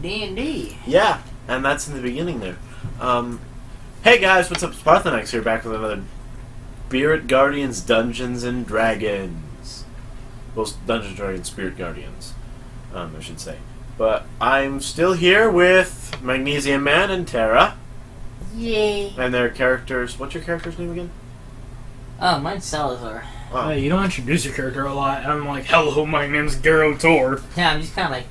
D&D. Yeah, and that's in the beginning there. Hey guys, what's up? Sparthanax here, back with another Spirit Guardians Dungeons and Dragons. Well, Dungeons and Dragons Spirit Guardians, I should say. But I'm still here with Magnesium Man and Terra. Yay. And their characters. What's your character's name again? Oh, mine's Salazar. Oh. Hey, you don't introduce your character a lot. I'm like, hello, my name's Garotor. Yeah, I'm just kind of like...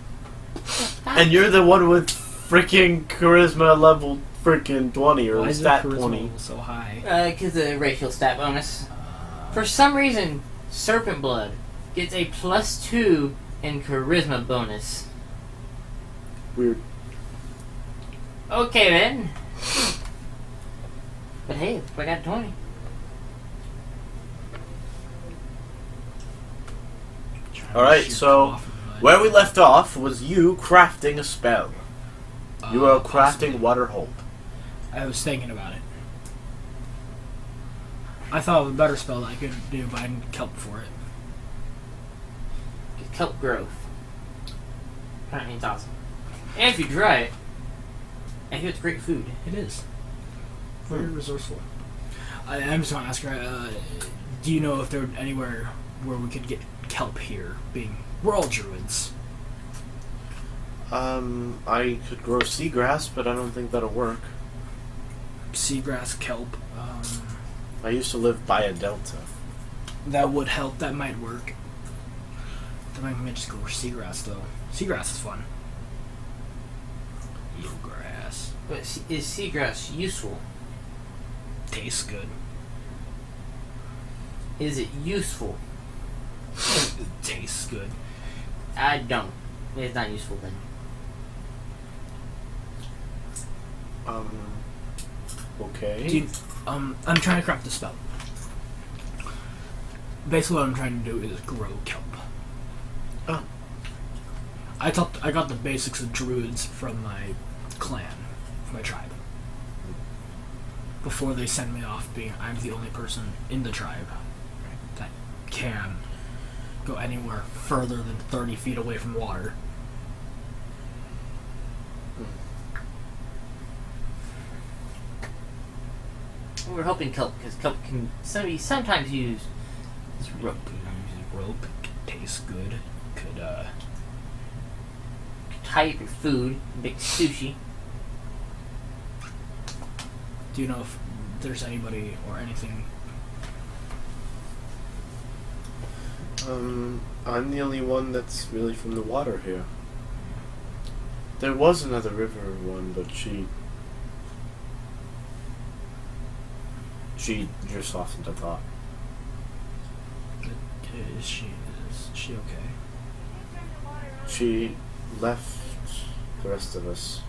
And you're the one with freaking charisma level freaking 20 or Why is stat your charisma 20. level so high? Because of the racial stat bonus. For some reason, Serpent Blood gets a +2 in charisma bonus. Weird. Okay, then. But hey, I got 20. Alright, so where we left off was you crafting a spell. You were crafting Waterhold. I was thinking about it. I thought of a better spell that I could do, but I didn't kelp for it. Kelp growth. Apparently it's awesome. And if you dry it, I hear it's great food. It is. Very resourceful. I'm just going to ask her, do you know if there's anywhere where we could get kelp here, being we're all druids? I could grow seagrass, but I don't think that'll work. Seagrass, kelp. I used to live by a delta. That would help. That might work. Then I might just go for seagrass, though. Seagrass is fun. Eelgrass. But is seagrass useful? Tastes good. Is it useful? It tastes good. I don't. It's not useful then. Okay. I'm trying to craft the spell. Basically, what I'm trying to do is grow kelp. Oh. I got the basics of druids from my clan, my tribe. Before they send me off, being I'm the only person in the tribe that can go anywhere further than 30 feet away from water. We're hoping kelp, because kelp can sometimes use rope. Rope tastes good. Could tie up your food, make sushi. Do you know if there's anybody or anything? I'm the only one that's really from the water here. There was another river one, but she just softened a thought. Is she okay? She left the rest of us.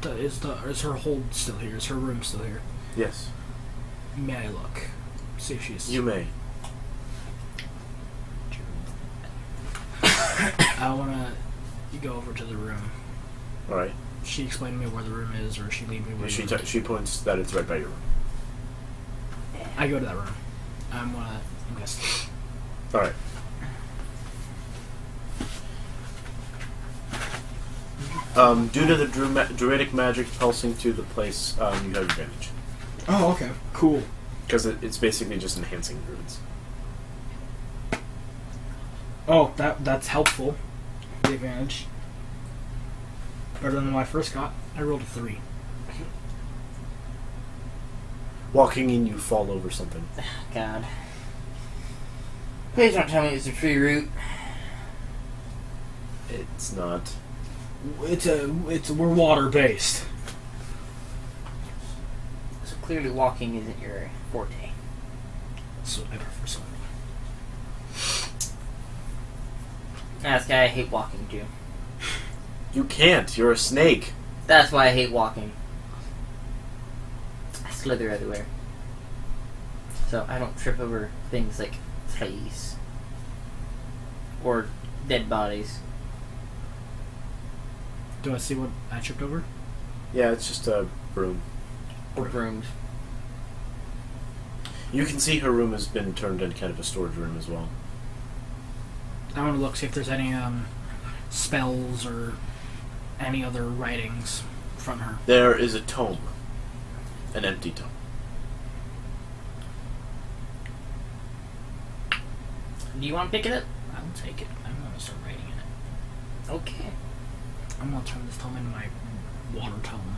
Is her hold still here? Is her room still here? Yes. May I look? See if she's... You may. I wanna go over to the room. Alright. She explained to me where the room is, or she lead me where She points that it's right by your room. I go to that room. I'm gonna investigate. Alright. Due to the druidic magic pulsing to the place, you have advantage. Oh, okay. Cool. Because it's basically just enhancing druids. Oh, that's helpful. The advantage. Better than what I first got. I rolled a 3. Walking in, you fall over something. God. Please don't tell me it's a tree root. It's not. We're water based. So clearly walking isn't your forte. So I prefer swimming. That's why I hate walking too. You can't. You're a snake. That's why I hate walking. I slither everywhere. So I don't trip over things like trees. Or dead bodies. Do I see what I tripped over? Yeah, it's just a broom. Or brooms. You can see her room has been turned into kind of a storage room as well. I want to look, see if there's any spells or any other writings from her. There is a tome. An empty tome. Do you want to pick it up? I'll take it. I'm gonna start writing in it. Okay. I'm gonna turn this tome into my water tome.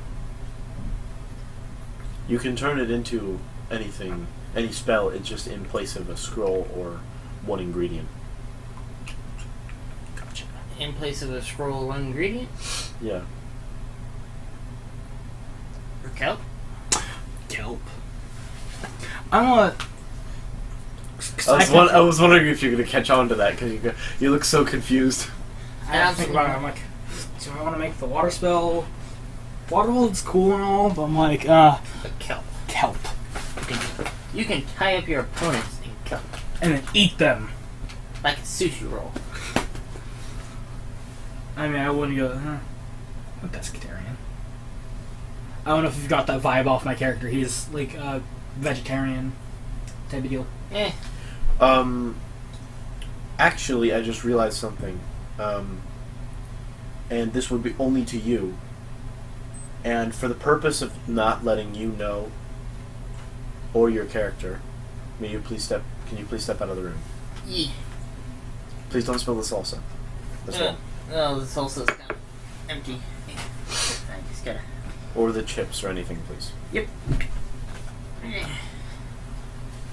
You can turn it into anything, any spell. It's just in place of a scroll or one ingredient. Gotcha. In place of a scroll, one ingredient? Yeah. Or kelp? Kelp. I'm gonna. I was wondering if you're gonna catch on to that because you look so confused. I think about it. I'm like, do I want to make the water spell? Water hold's cool and all, but I'm like, But kelp. kelp, You can tie up your opponents in kelp. and then eat them. Like a sushi roll. I mean, I wouldn't go. I'm a pescatarian. I don't know if you've got that vibe off my character. He's like a vegetarian type of deal. Eh. Actually, I just realized something. And this would be only to you. And for the purpose of not letting you know, or your character, can you please step out of the room? Yeah. Please don't spill the salsa. That's all. No, the salsa's kind of empty. I just gotta... Or the chips or anything, please. Yep.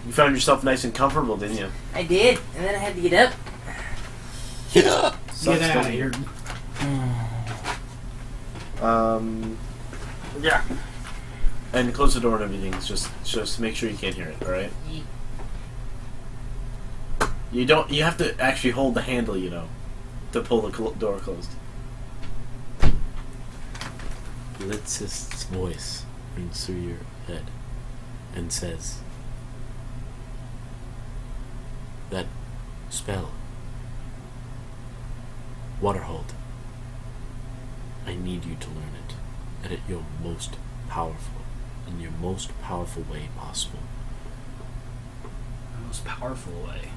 You found yourself nice and comfortable, didn't you? I did, and then I had to get up. Sucks, Get out don't of it? here. Yeah. And close the door and everything. Just make sure you can't hear it. All right. You have to actually hold the handle, to pull the door closed. Blitz's voice rings through your head and says, "That spell, Waterhold, I need you to learn it at your most powerful, in your most powerful way possible." The most powerful way.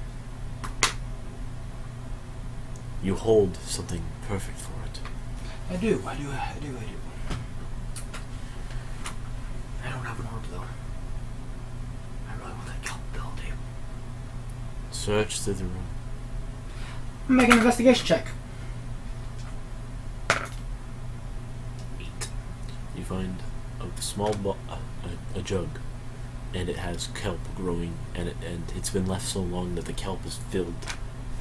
You hold something perfect for it. I do. I don't have an orb though. I really want that kelp ability. Search through the room. Make an investigation check. 8. You find a small a jug, and it has kelp growing, and it's been left so long that the kelp has filled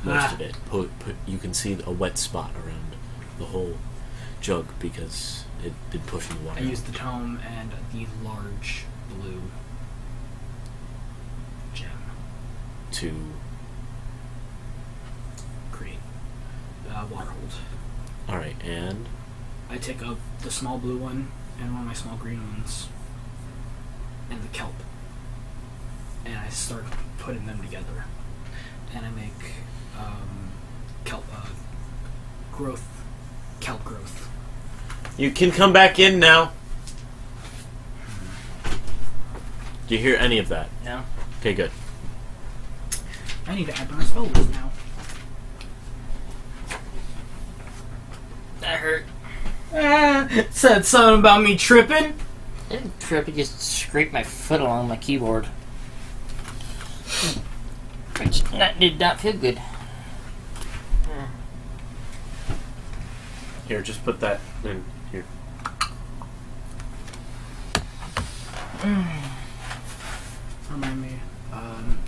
most of it. You can see a wet spot around the whole jug because it been pushing the water. I used the tome and the large blue gem to create Waterhold. all right, and I take up the small blue one and one of my small green ones and the kelp, and I start putting them together, and I make kelp growth. You can come back in now. do you hear any of that? No. Okay, good. I need to add my spell list now. That hurt. Said something about me tripping. I didn't trip, I just scraped my foot along my keyboard. Which did not feel good. Here, just put that in here. Remind me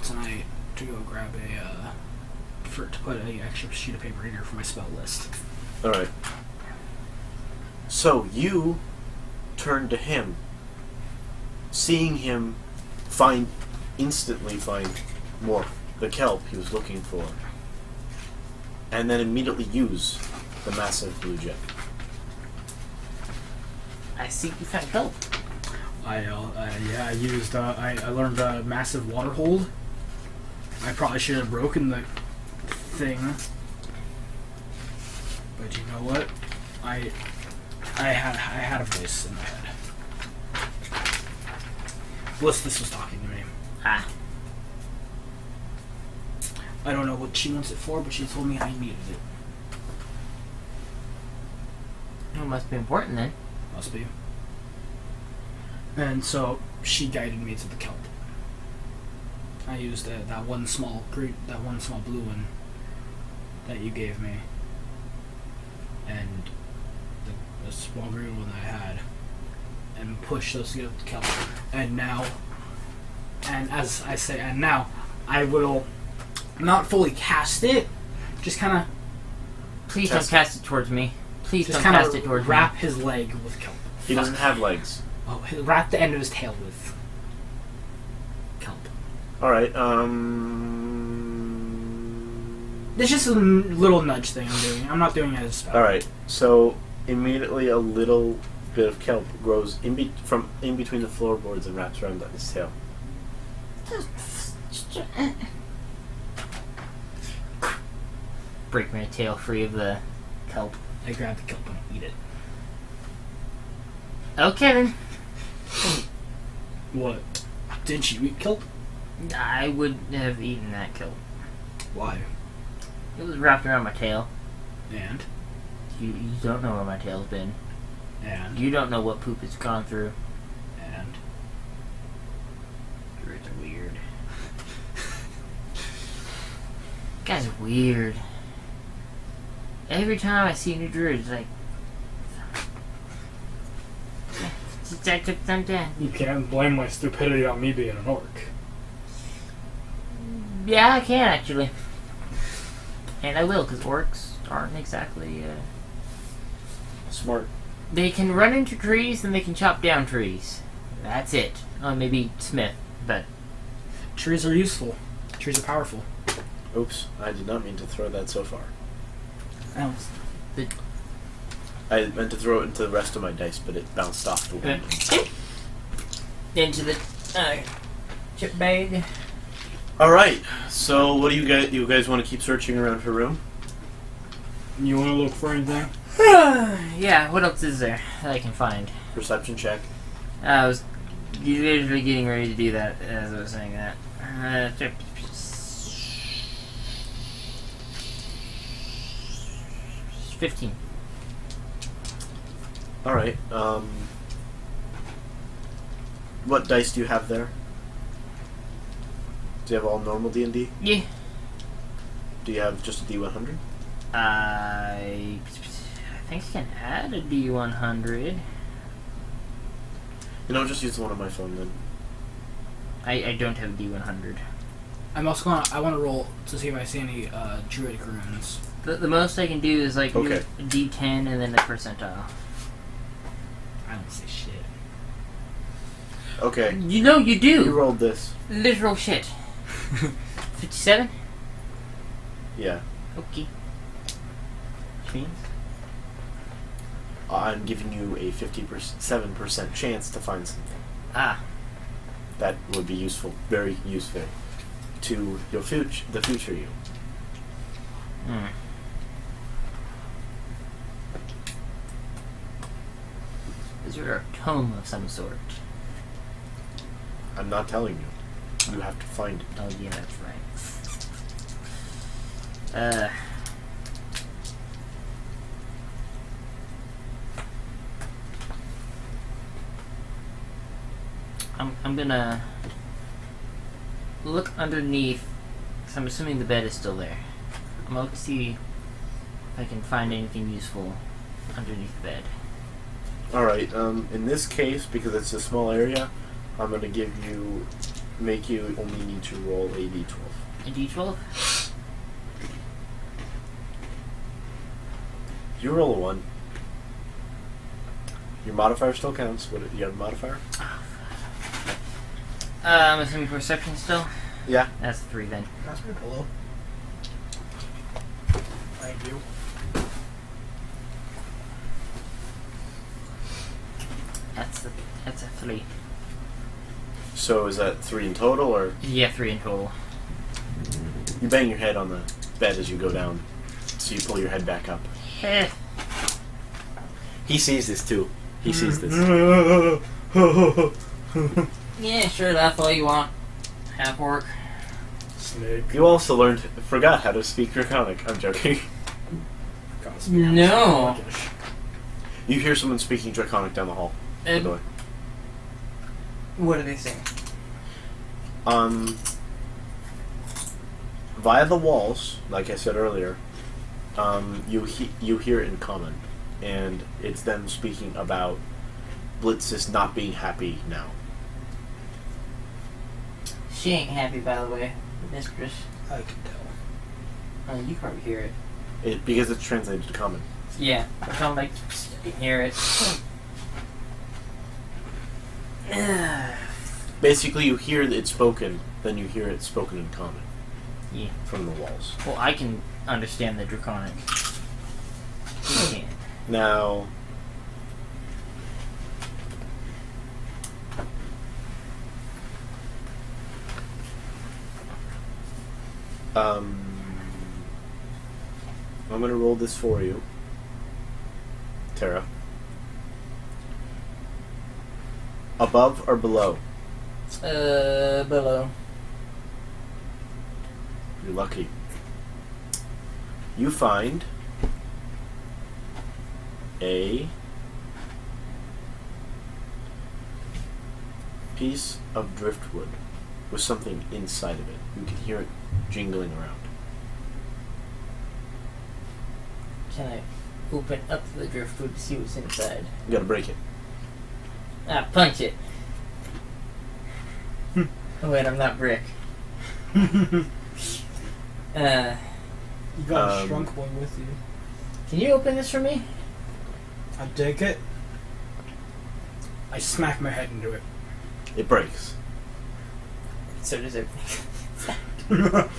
tonight to go grab to put an extra sheet of paper in here for my spell list. All right. So you turn to him, seeing him instantly find more the kelp he was looking for, and then immediately use the massive blue gem. I see you found kelp. I learned massive water hold. I probably should have broken the thing, but you know what? I had a voice in my head. Bliss, this was talking to me. Ah. I don't know what she wants it for, but she told me I needed it. It must be important then. Must be. And so she guided me to the kelp. I used that one small blue one that you gave me, and the small green one that I had, and pushed those together with the kelp. And now, now I will not fully cast it, just kind of. Please don't cast it towards me. Please Just don't kind cast it of towards wrap me. his leg with kelp. He doesn't have legs. Oh, wrap the end of his tail with kelp. Alright, It's just a little nudge thing I'm doing. I'm not doing it as a spell. Alright, so immediately a little bit of kelp grows from in between the floorboards and wraps around his tail. Break my tail free of the kelp. I grab the kelp and eat it. Okay then. What? Did you eat kelp? I would have eaten that kelp. Why? It was wrapped around my tail. And? You don't know where my tail's been. And? You don't know what poop it's gone through. And? Druids are weird. Guys are weird. Every time I see a new druid, it's like... You can't blame my stupidity on me being an orc. Yeah, I can actually. And I will, because orcs aren't exactly... Smart. They can run into trees and they can chop down trees. That's it. Oh, maybe Smith, but... Trees are useful. Trees are powerful. Oops, I did not mean to throw that so far. I meant to throw it into the rest of my dice, but it bounced off the wall. Into the chip bag. Alright, so what do you guys want to keep searching around her room? You want to look for anything? Yeah, what else is there that I can find? Perception check. I was literally getting ready to do that as I was saying that. 15. Alright, what dice do you have there? Do you have all normal D&D? Yeah. Do you have just a D100? I think I can add a D100. You know, just use the one on my phone then. I don't have a D100. I'm also gonna. I want to roll to see if I see any druidic runes. The most I can do is like Okay. a D10 and then a percentile. I don't say shit. Okay. You know you do. You rolled this. Literal shit. 57? Yeah. Okay. Which means? I'm giving you a 57% chance to find something. Ah. That would be useful, very useful, to your the future you. Hmm. Is there a tome of some sort? I'm not telling you. You have to find it. Oh yeah, that's right. I'm gonna look underneath, because I'm assuming the bed is still there. I'm gonna look to see if I can find anything useful underneath the bed. Alright, in this case, because it's a small area, I'm going to make you only need to roll a d12. A D12? You roll a 1. Your modifier still counts. What? You have a modifier? I'm assuming perception still? Yeah. That's a 3 then. That's my pillow. Thank you. That's a 3. So is that 3 in total, or Yeah, 3 in total. you bang your head on the bed as you go down, so you pull your head back up. Eh. He sees this too. He sees this. Yeah, sure, laugh all you want. Half orc. Snake. You also forgot how to speak Draconic. I'm joking. No. You hear someone speaking Draconic down the hall. By the way. What are they saying? Via the walls, like I said earlier, you hear it in common, and it's them speaking about Blitz's not being happy now. She ain't happy, by the way, Mistress. I can tell. You can probably hear it. Because it's translated to common. Yeah, I sound like you can hear it. Basically, you hear it spoken, then you hear it spoken in common. Yeah. From the walls. Well, I can understand the Draconic. You can't. Now, I'm gonna roll this for you, Tara. Above or below? Below. You're lucky. You find a piece of driftwood with something inside of it. You can hear it jingling around. Can I open up the driftwood to see what's inside? You gotta break it. Punch it. Oh wait, I'm not brick. You got a Um, shrunk boy with you. Can you open this for me? I take it. I smack my head into it. It breaks. So does everything.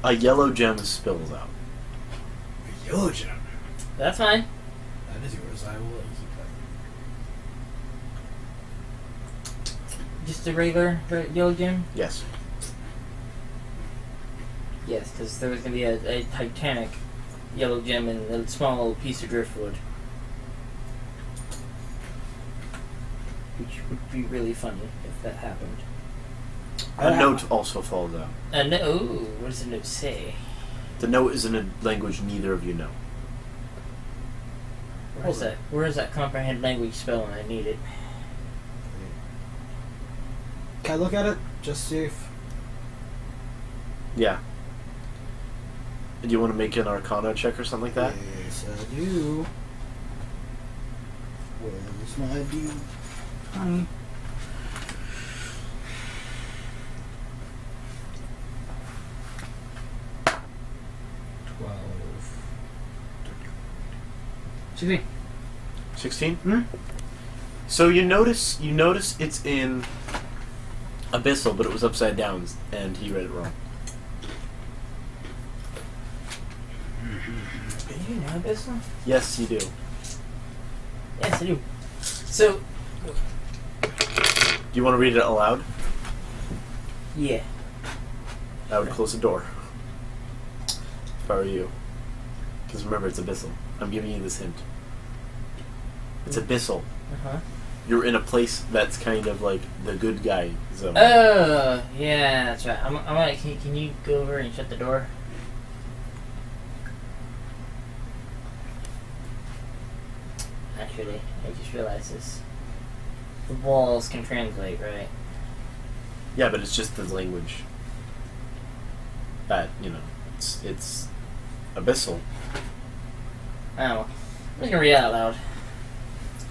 A yellow gem spills out. A yellow gem. That's fine. That is yours. I will let you keep that. Just a regular yellow gem? Yes. Yes, because there was going to be a titanic yellow gem and a small little piece of driftwood. Which would be really funny if that happened. A note also falls out. Ooh, what does the note say? The note is in a language neither of you know. Where's that? Where's that comprehend language spell when I need it? Can I look at it? Just see if... Yeah. Do you want to make an Arcana check or something like that? Yes, I do. Where's my D? Honey. Excuse me. 16? Hmm? So you notice it's in Abyssal, but it was upside down, and he read it wrong. Do you know this one? Yes, you do. Yes, I do. So, Do you want to read it aloud? yeah. I would close the door. If I were you. Because remember, it's Abyssal. I'm giving you this hint. It's Abyssal. Uh-huh. You're in a place that's kind of like the good guy zone. Oh, yeah, that's right. I'm gonna, can you go over and shut the door? Actually, I just realized this. The walls can translate, right? Yeah, but it's just the language. That, it's Abyssal. Oh, I'm just gonna read it out loud.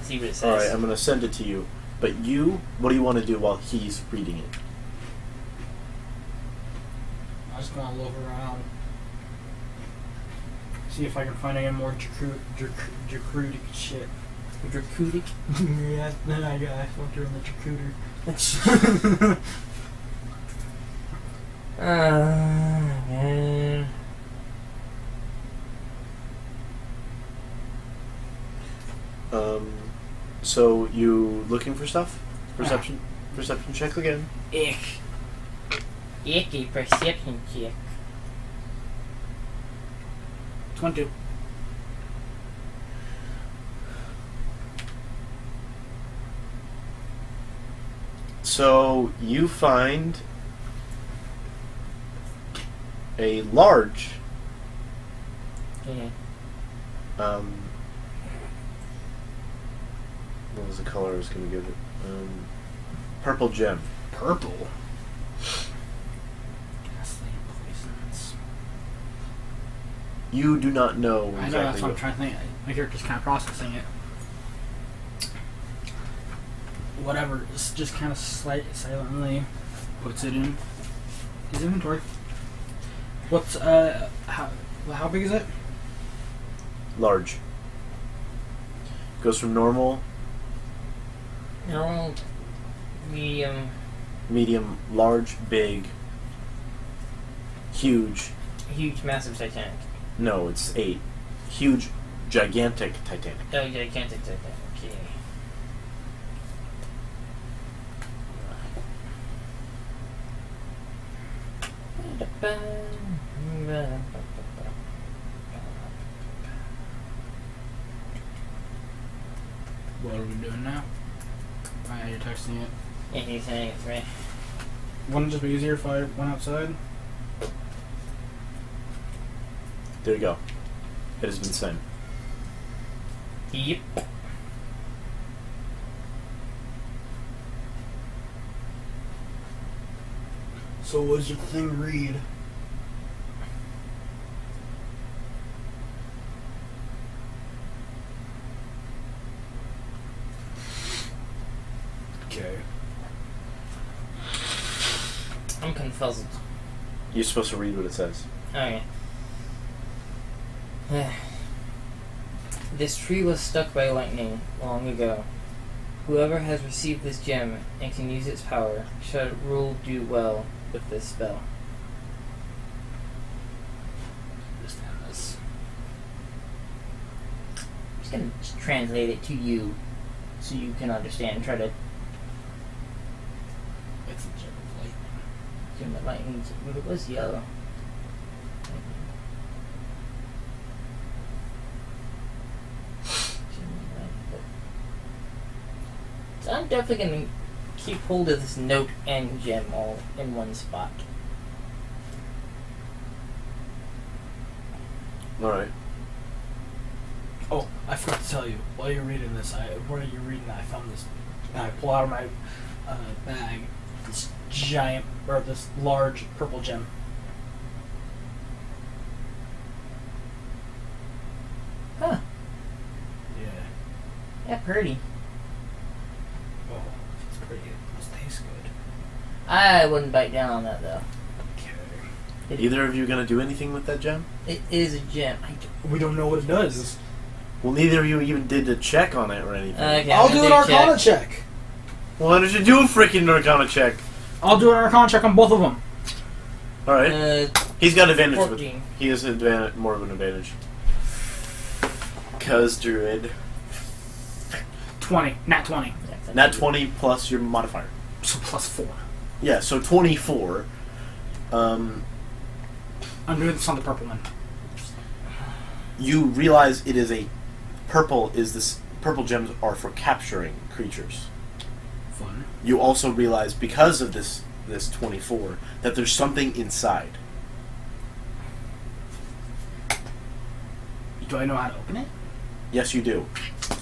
See what it says. Alright, I'm going to send it to you. But what do you want to do while he's reading it? I just want to look around. See if I can find any more Dracrudic shit. Dracodic? Yeah, I fucked her in the Dracruder. Man. So you looking for stuff? Perception check again. Ick. Icky perception check. 22. So you find a large Yeah. What was the color I was going to give it? Purple gem. Purple. Ghastly poisons. You do not know exactly. I know, that's what I'm trying to think. My character's kind of processing it. Whatever, just kind of silently puts it in his inventory. What's, how big is it? Large. Goes from normal, Normal, medium, medium, large, big, huge. huge, massive Titanic. No, it's 8. Huge, gigantic Titanic. Oh, gigantic Titanic. Okay. What are we doing now? You're texting it. Yeah, he's saying it to me. Wouldn't it just be easier if I went outside? There you go. It has been sent. Yep. So what does your thing read? Okay. I'm confuzzled. You're supposed to read what it says. Okay. This tree was struck by lightning long ago. Whoever has received this gem and can use its power shall rule do well with this spell. Understand this. I'm just gonna translate it to you so you can understand and try to It's a gem of lightning. gem the lightning. It was yellow. So I'm definitely gonna keep hold of this note and gem all in one spot. Alright. Oh, I forgot to tell you. While you're reading this, while you're reading that, I found this. And I pull out of my bag this giant, or this large purple gem. Huh. Yeah. Yeah, pretty. Oh, it's pretty. It must taste good. I wouldn't bite down on that though. Okay. Either of you going to do anything with that gem? It is a gem. We don't know what it does. Well, neither of you even did a check on it or anything. Okay, I'll I'm do an gonna Arcana check. Well, why don't you do a freaking Arcana check? I'll do an Arcana check on both of them. Alright. He's got advantage. 14. He has more of an advantage. Cause Druid. 20. Nat 20. Nat 20 plus your modifier. So plus 4. Yeah, so 24. I'm doing this on the purple one. You realize it is purple gems are for capturing creatures. Fun. You also realize because of this 24 that there's something inside. Do I know how to open it? Yes, you do.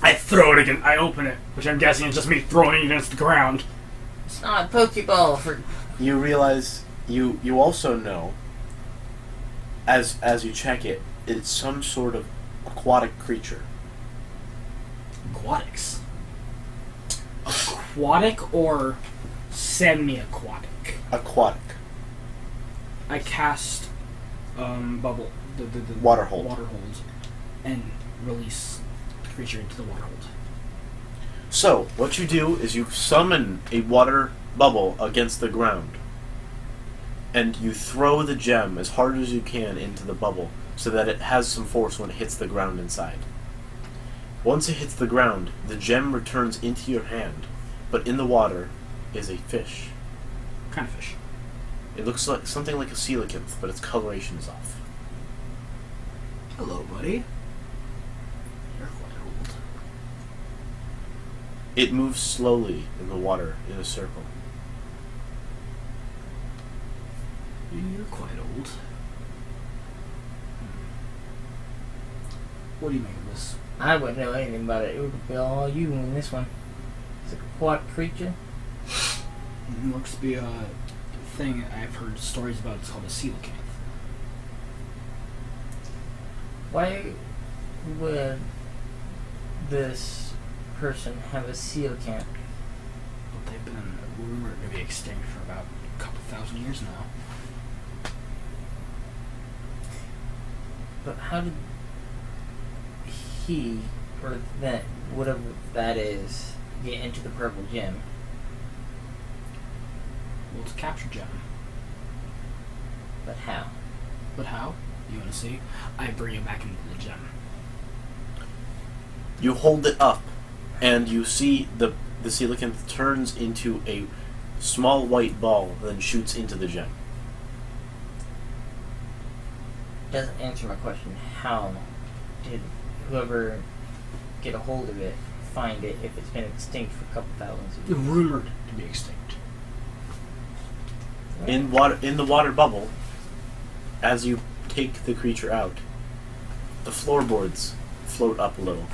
I throw it again. I open it, which I'm guessing is just me throwing it against the ground. It's not a Pokeball for. You realize you also know as you check it, it's some sort of aquatic creature. Aquatics. Aquatic or semi-aquatic? Aquatic. I cast bubble the Water hold. and release the creature into the water hold. So, what you do is you summon a water bubble against the ground. And you throw the gem as hard as you can into the bubble so that it has some force when it hits the ground inside. Once it hits the ground, the gem returns into your hand, but in the water is a fish. What kind of fish? It looks like something like a coelacanth, but its coloration is off. Hello, buddy. You're quite old. It moves slowly in the water in a circle. You're quite old. What do you make of this? I wouldn't know anything about it. It would be all you in this one. It's a aquatic creature. It looks to be a thing I've heard stories about. It's called a coelacanth. Why would this person have a coelacanth? But they've been rumored to be extinct for about a couple thousand years now. But how did he, or that, whatever that is, get into the purple gem? Well, it's a capture gem. But how? But how? You want to see? I bring it back into the gem. You hold it up, and you see the coelacanth turns into a small white ball, then shoots into the gem. Doesn't answer my question. How did whoever get a hold of it find it if it's been extinct for a couple thousands of years? Rumored to be extinct. In the water bubble, as you take the creature out, the floorboards float up a little.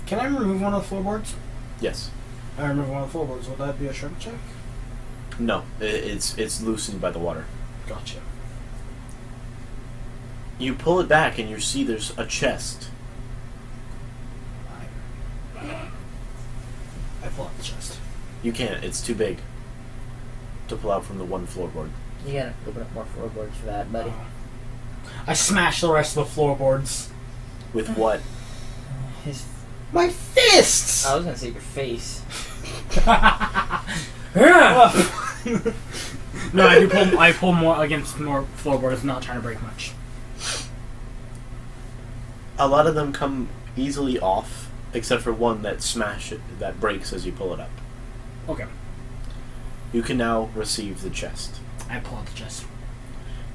Can I remove one of the floorboards? Yes. I remove one of the floorboards. Will that be a shrink check? No, it's loosened by the water. Gotcha. You pull it back and you see there's a chest. I pull out the chest. You can't, it's too big to pull out from the one floorboard. You gotta open up more floorboards for that, buddy. I smash the rest of the floorboards. With what? His. My fists! I was gonna say your face. No, I pull more against more floorboards, not trying to break much. A lot of them come easily off, except for one that breaks as you pull it up. Okay. You can now receive the chest. I pull out the chest.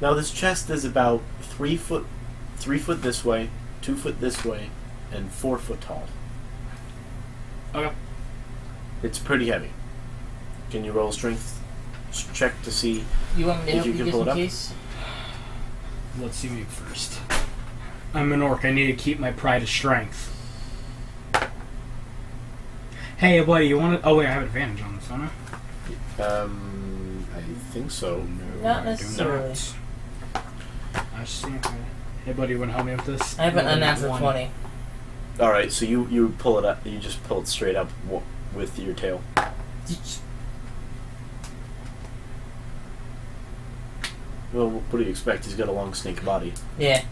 Now this chest is about 3 foot this way, 2 foot this way, and 4 foot tall. Okay. It's pretty heavy. Can you roll a strength check to see You want me to if help you you can just pull in it up? case? Let's see me first. I'm an orc. I need to keep my pride of strength. Hey, buddy, you want to... Oh, wait, I have advantage on this, don't I? I think so. No, Not I do necessarily. not. I just see if I... Hey, buddy, you want to help me with this? I have an unnatural One. 20. Alright, so you pull it up, you just pull it straight up with your tail. Well, what do you expect? He's got a long snake body. Yeah.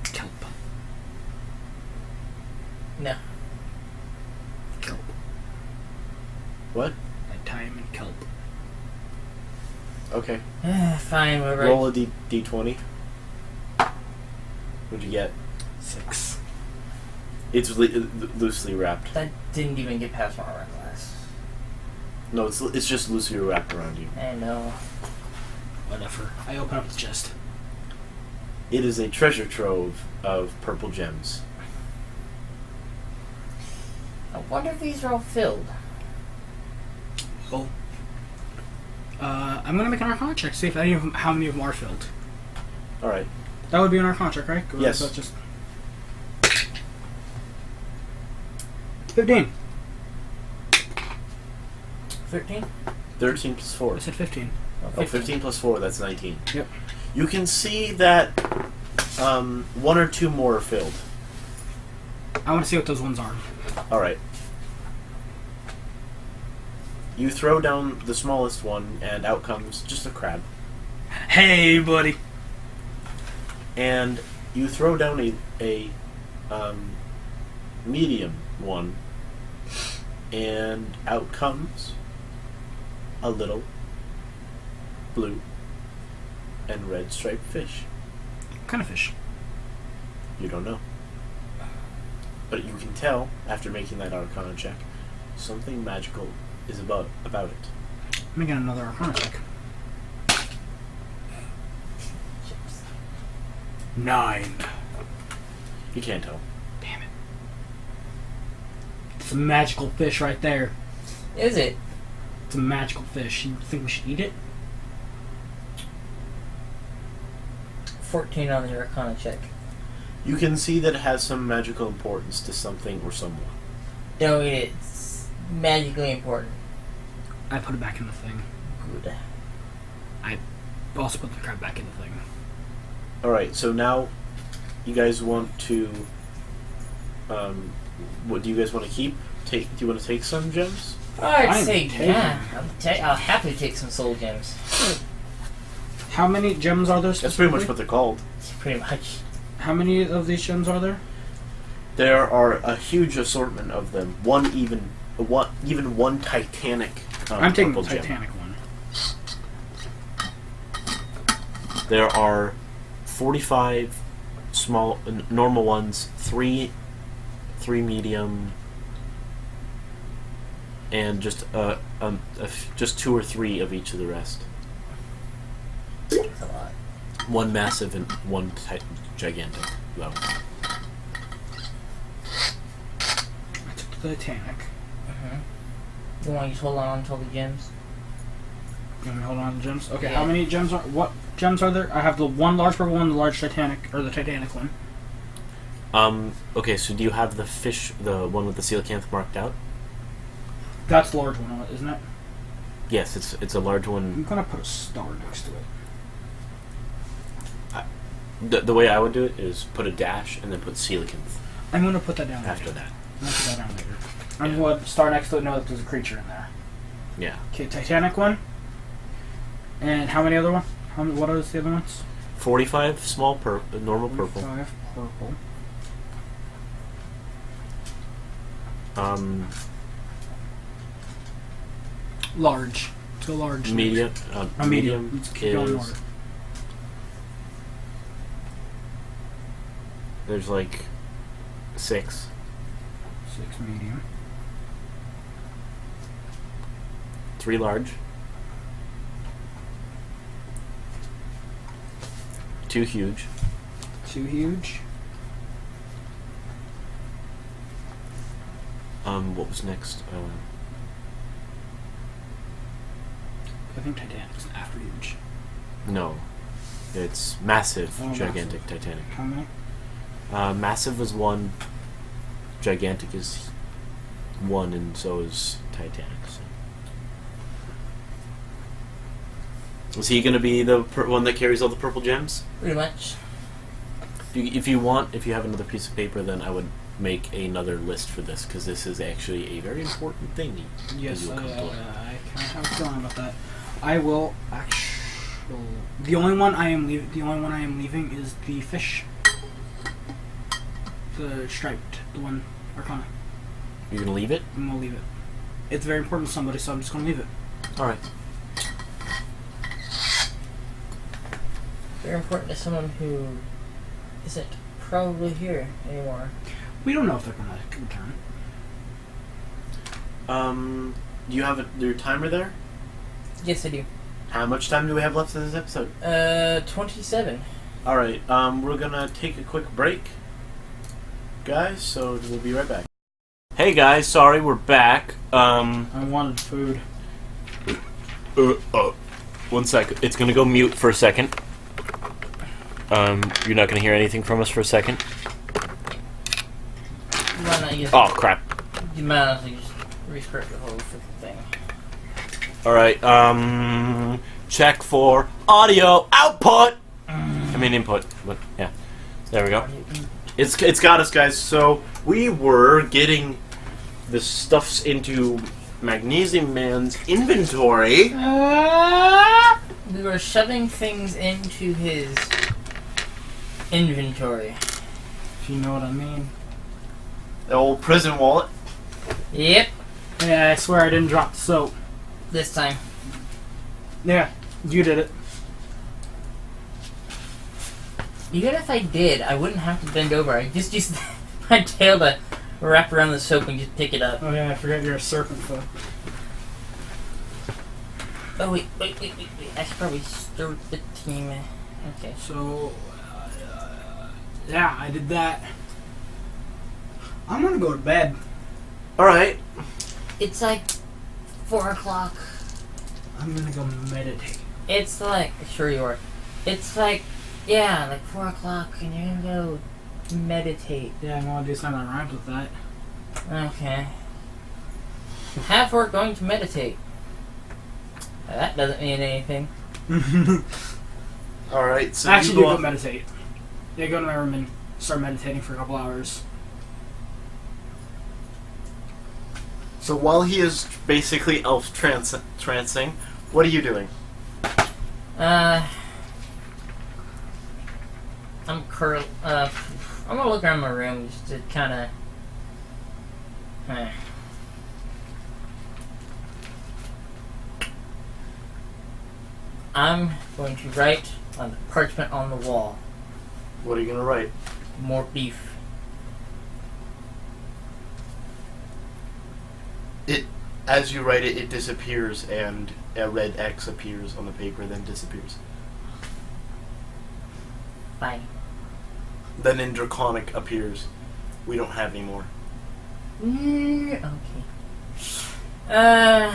Kelp. No. Kelp. What? I tie him in kelp. Okay. Fine, whatever. Roll a d20. What'd you get? 6. It's loosely wrapped. That didn't even get past my armor class. No, it's just loosely wrapped around you. I know. Whatever. I open up the chest. It is a treasure trove of purple gems. I wonder if these are all filled. Oh. I'm gonna make an Arcana check, see if any of them, how many of them are filled. Alright. That would be an Arcana check, right? Yes. So just 15. 13? 13 plus 4. I said 15. Oh, 15 plus 4, that's 19. Yep. You can see that 1 or 2 more are filled. I want to see what those ones are. Alright. You throw down the smallest one, and out comes just a crab. Hey, buddy. And you throw down a medium one, and out comes a little blue and red striped fish. What kind of fish? You don't know. But you can tell, after making that Arcana check, something magical is about it. Let me get another Arcana check. 9. You can't tell. Damn it. It's a magical fish right there. Is it? It's a magical fish. You think we should eat it? 14 on the Arcana check. You can see that it has some magical importance to something or someone. No, it's magically important. I put it back in the thing. Good. I also put the crab back in the thing. Alright, so now you guys want to... what do you guys want to keep? Do you want to take some gems? I'd I'm say, taking yeah. I'll happily take some soul gems. How many gems are there That's pretty much specifically? what they're called. Pretty much. How many of these gems are there? There are a huge assortment of them. Even one Titanic. I'm taking the purple gem. Titanic one. There are 45 small, normal ones, 3 medium, and just just 2 or 3 of each of the rest. That's a lot. 1 massive and 1 gigantic, though. I took the Titanic. You want to just hold on to all the gems? You want me to hold on to the gems? Okay, Yeah. how many gems are... What gems are there? I have the one large purple one, the large Titanic, or the Titanic one. Okay, so do you have the fish, the one with the coelacanth marked out? That's the large one, isn't it? Yes, it's a large I'm one. gonna put a star next to it. The way I would do it is put a dash and then put coelacanth I'm gonna put that down after later. that. I'm gonna put that down later. I'm Yeah. gonna star next to it, know that there's a creature in there. Yeah. Okay, Titanic one. And how many other ones? What are the other ones? 45 small normal purple. 5 purple. Large. Let's go large. Medium. A medium. Let's keep going in is order. there's like 6. 6 medium. 3 large. 2 huge. 2 huge. What was next? I think Titanic's after huge. No, it's massive, Oh, gigantic massive. Titanic. How many? Massive is 1. Gigantic is 1, and so is Titanic. So. Is he going to be the one that carries all the purple gems? Pretty much. If you have another piece of paper, then I would make another list for this, because this is actually a very important thing. Yes, you I will come to it. kind of have a feeling about that. I will actually. The only one I am leaving is the fish. The striped, the one Arcana. You're going to leave it? I'm gonna leave it. It's very important to somebody, so I'm just gonna leave it. Alright. Very important to someone who isn't probably here anymore. We don't know if they're gonna return. Do you have your timer there? Yes, I do. How much time do we have left in this episode? 27. Alright, we're gonna take a quick break, guys, so we'll be right back. Hey guys, sorry, we're back. I wanted food. 1 second. It's gonna go mute for a second. You're not gonna hear anything from us for a second. You might not use Oh crap. You might not just restart the whole freaking thing. Alright, check for audio output! I mean input, but yeah. There we go. It's got us, guys. So we were getting the stuffs into Magnesium Man's inventory. We were shoving things into his inventory. If you know what I mean. The old prison wallet. Yep. Yeah, I swear I didn't drop the soap. This time. Yeah, you did it. Even if I did, I wouldn't have to bend over. I just used my tail to wrap around the soap and just pick it up. Oh yeah, I forgot you're a serpent foot. Oh, wait. I should probably start the team. Okay. So, yeah, I did that. I'm gonna go to bed. Alright. It's like 4 o'clock. I'm gonna go meditate. It's like... Sure you are. It's like Yeah, like 4 o'clock, and you're gonna go meditate. Yeah, I want to do something that rhymes with that. Okay. Half work going to meditate. That doesn't mean anything. Alright, so I actually you do go go off. meditate. Yeah, go to my room and start meditating for a couple hours. So while he is basically elf trancing, what are you doing? I'm gonna look around my room just to kind of. I'm going to write on the parchment on the wall. What are you gonna write? More beef. As you write it, it disappears, and a red X appears on the paper, then disappears. Fine. Then in Draconic appears. We don't have any more. Okay. Fine.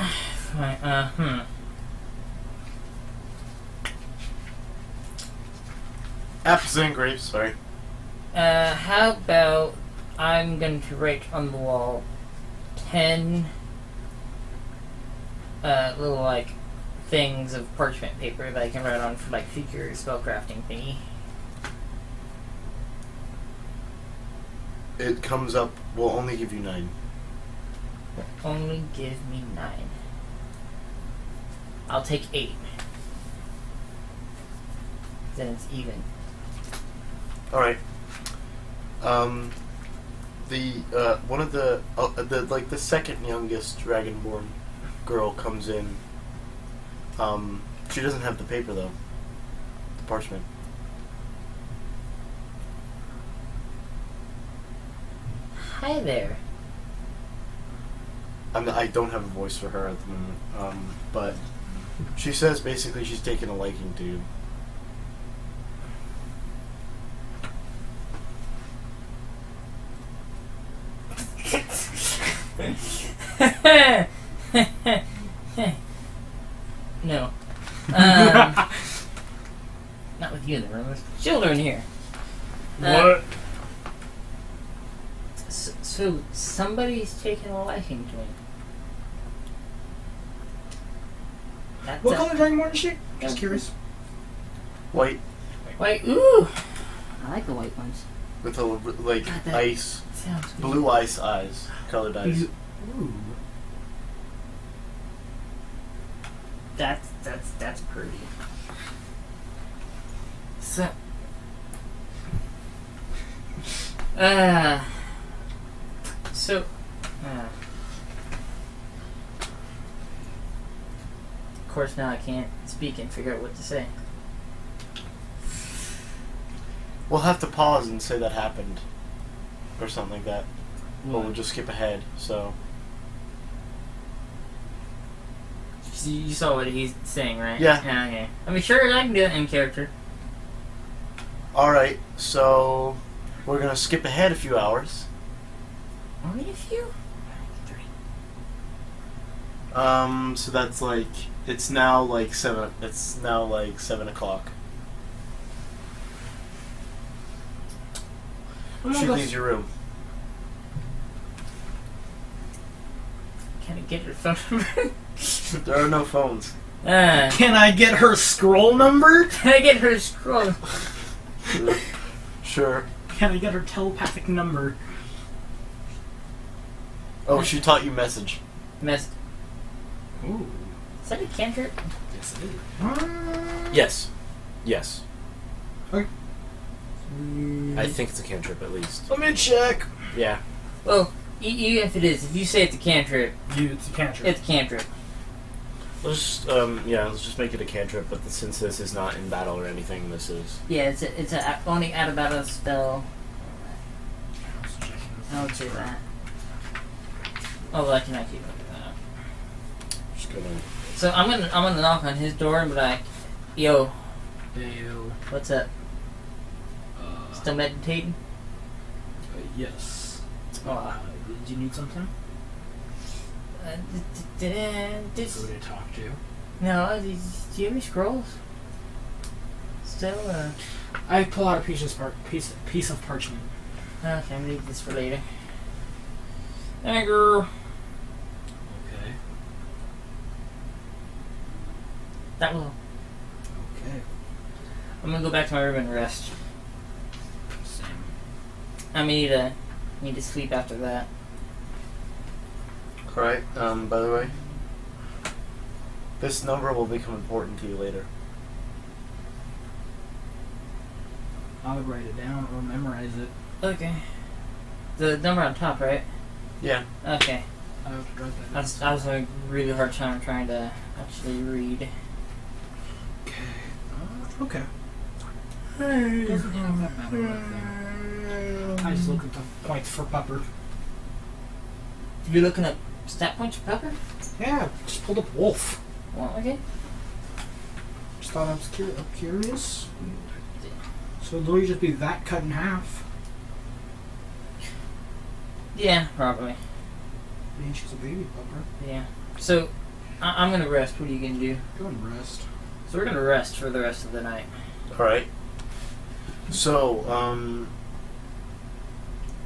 Apples and grapes, sorry. How about I'm going to write on the wall 10 little like things of parchment paper that I can write on for like future spellcrafting thingy. It comes up, we'll only give you 9. Only give me 9. I'll take 8. Then it's even. Alright. One of the second youngest Dragonborn girl comes in. She doesn't have the paper though. The parchment. Hi there. I don't have a voice for her at the moment. But she says basically she's taken a liking to you. No. Not with you in the room. There's children here. What? So somebody's taken a liking to me. That's What color Dragonborn is she? Just curious. White Wait, ooh! I like the white ones. with a like God, that ice, sounds good. blue ice eyes, colored eyes. Ooh. That's pretty. So, of course now I can't speak and figure out what to say. We'll have to pause and say that happened, or something like that. But we'll just skip ahead. So You saw what he's saying, right? Yeah. Okay. I mean, sure, I can do it in character. Alright, so we're gonna skip ahead a few hours. Only a few? So that's like it's now like 7 o'clock. She leaves your room. Can I get your phone number? There are no phones. Can I get her scroll number? Can I get her scroll? Sure. Can I get her telepathic number? Oh, she taught you message. Miss. Ooh. Is that a cantrip? Yes, it is. Yes. Yes. Okay. I think it's a cantrip at least. Let me check. Yeah. Well, even if it is, if you say it's a cantrip, It's a cantrip. it's a cantrip. Let's just make it a cantrip. But since this is not in battle or anything, this is. Yeah, it's a only out of battle spell. I would say that. Oh, I can actually do that. Just gonna. So I'm gonna knock on his door and be like, "Yo, Ew. what's up? Still meditating?" Yes. Oh, Did you need something? Who to talk to? No, do you have any scrolls? still? I pull out a piece of parchment. Okay, I'm gonna leave this for later. There you go. Okay. That will. Okay. I'm gonna go back to my room and rest. Same. I need to sleep after that. Alright, by the way, this number will become important to you later. I would write it down or memorize it. Okay. The number on top, right? Yeah. Okay. I would write that I down. was having a really hard time trying to actually read. Okay. Doesn't have that matter right there. I just look at the points for Pepper. You're looking at stat points for Pepper? Yeah, just pulled up Wolf. Well, okay. Just thought I was curious. So it'll literally just be that cut in half. Yeah, probably. I mean, she's a baby Pepper. Yeah. So, I'm gonna rest. What are you gonna do? Go and rest. So we're gonna rest for the rest of the night. Alright. So,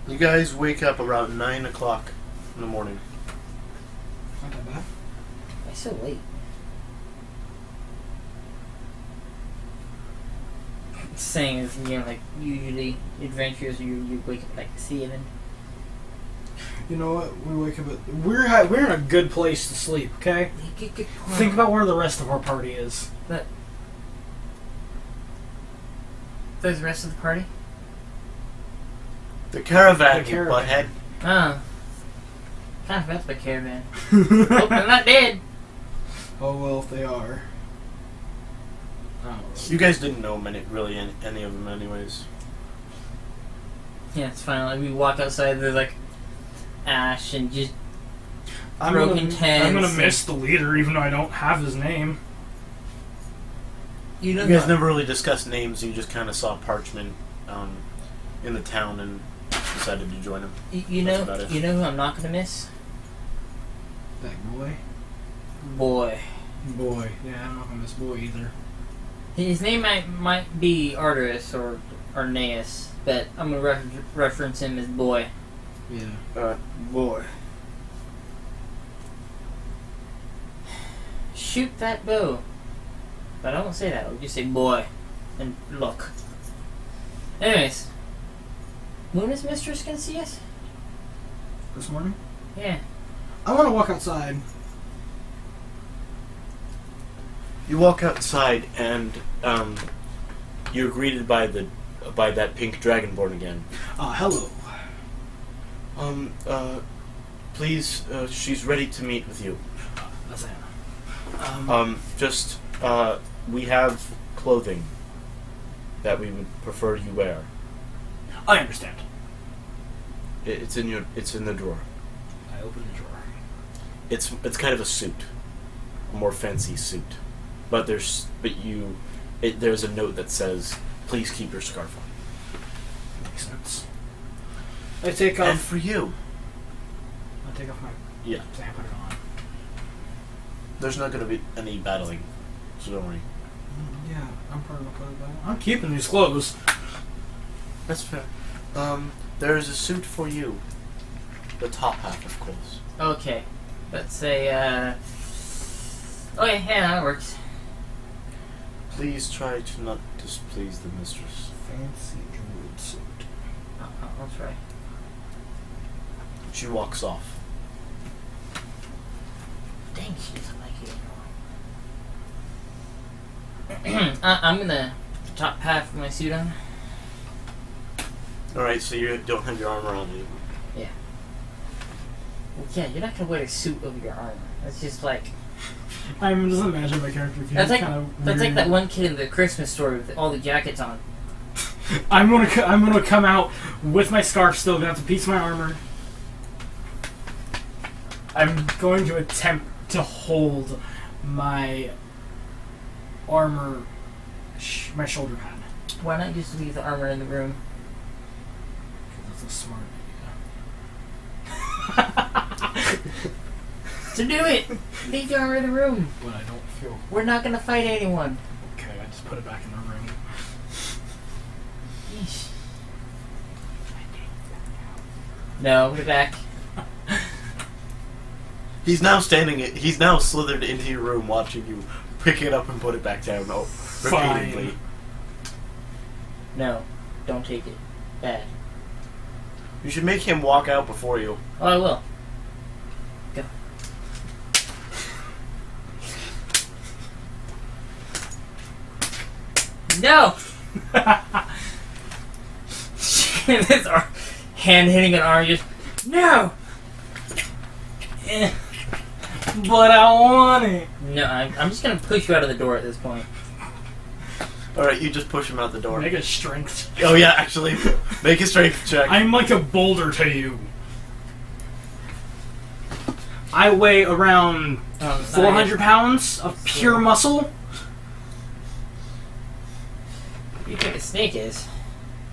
you guys wake up around 9 o'clock in the morning. Not that bad. Why so late? Saying is, like usually adventures you wake up at like 7. You know what? We wake up at we're in a good place to sleep. Okay. Think about where the rest of our party is. But there's the rest of the party. The caravan, The you caravan. butthead. Oh, kind of that's the caravan. Hope they're not dead. Oh well, if they are. Oh. You guys didn't know really any of them anyways. Yeah, it's fine. Like we walk outside, there's like ash and just I'm broken gonna tents. miss the leader, even though I don't have his name. You know, You guys never really discussed names. You just kind of saw Parchment in the town and decided to join him. You That's know, about it. you know who I'm not gonna miss? That boy. Boy. Boy. Yeah, I'm not gonna miss boy either. His name might be Arteris or Arneus, but I'm gonna reference him as Boy. Yeah. Boy. Shoot that bow. But I won't say that. I'll just say boy. And look. Anyways. When is Mistress gonna see us? This morning? Yeah. I want to walk outside. You walk outside and you're greeted by that pink dragonborn again. Hello. Please, she's ready to meet with you. That's Anna. We have clothing that we would prefer you wear. I understand. It's in the drawer. I open the drawer. It's kind of a suit, a more fancy suit, but there's a note that says, "Please keep your scarf on." Makes sense. I take off. And for you, I take off my. yeah, I put it on. there's not going to be any battling, so don't worry. Yeah, I'm probably gonna put it back. I'm keeping these clothes. That's fair. There's a suit for you. The top half, of course. Okay. Let's say, okay, yeah, that works. Please try to not displease the mistress. Fancy druid suit. I'll try. She walks off. Dang, she doesn't like it anymore. I'm gonna put the top half of my suit on. Alright, so you don't have your armor on you. Yeah. Well, yeah, you're not gonna wear a suit over your armor. That's just like I'm just imagining my character. that's like that one kid in the Christmas story with all the jackets on. I'm gonna come out with my scarf still, gonna have to piece my armor. I'm going to attempt to hold my armor, my shoulder pad. Why not just leave the armor in the room? Because that's a smart idea. So do it! Leave the armor in the room. When I don't feel We're not gonna fight anyone. okay, I just put it back in the room. No, put it back. He's now he's now slithered into your room watching you pick it up and put it back down repeatedly. No, don't take it. Bad. You should make him walk out before you. Oh, I will. Go. No! This hand hitting an arm just... No! Eh. But I want it. No, I'm just gonna push you out of the door at this point. Alright, you just push him out the door. Make a strength. Oh yeah, actually, make a strength check. I'm like a boulder to you. I weigh around 400 pounds of pure muscle. What do you think a snake is?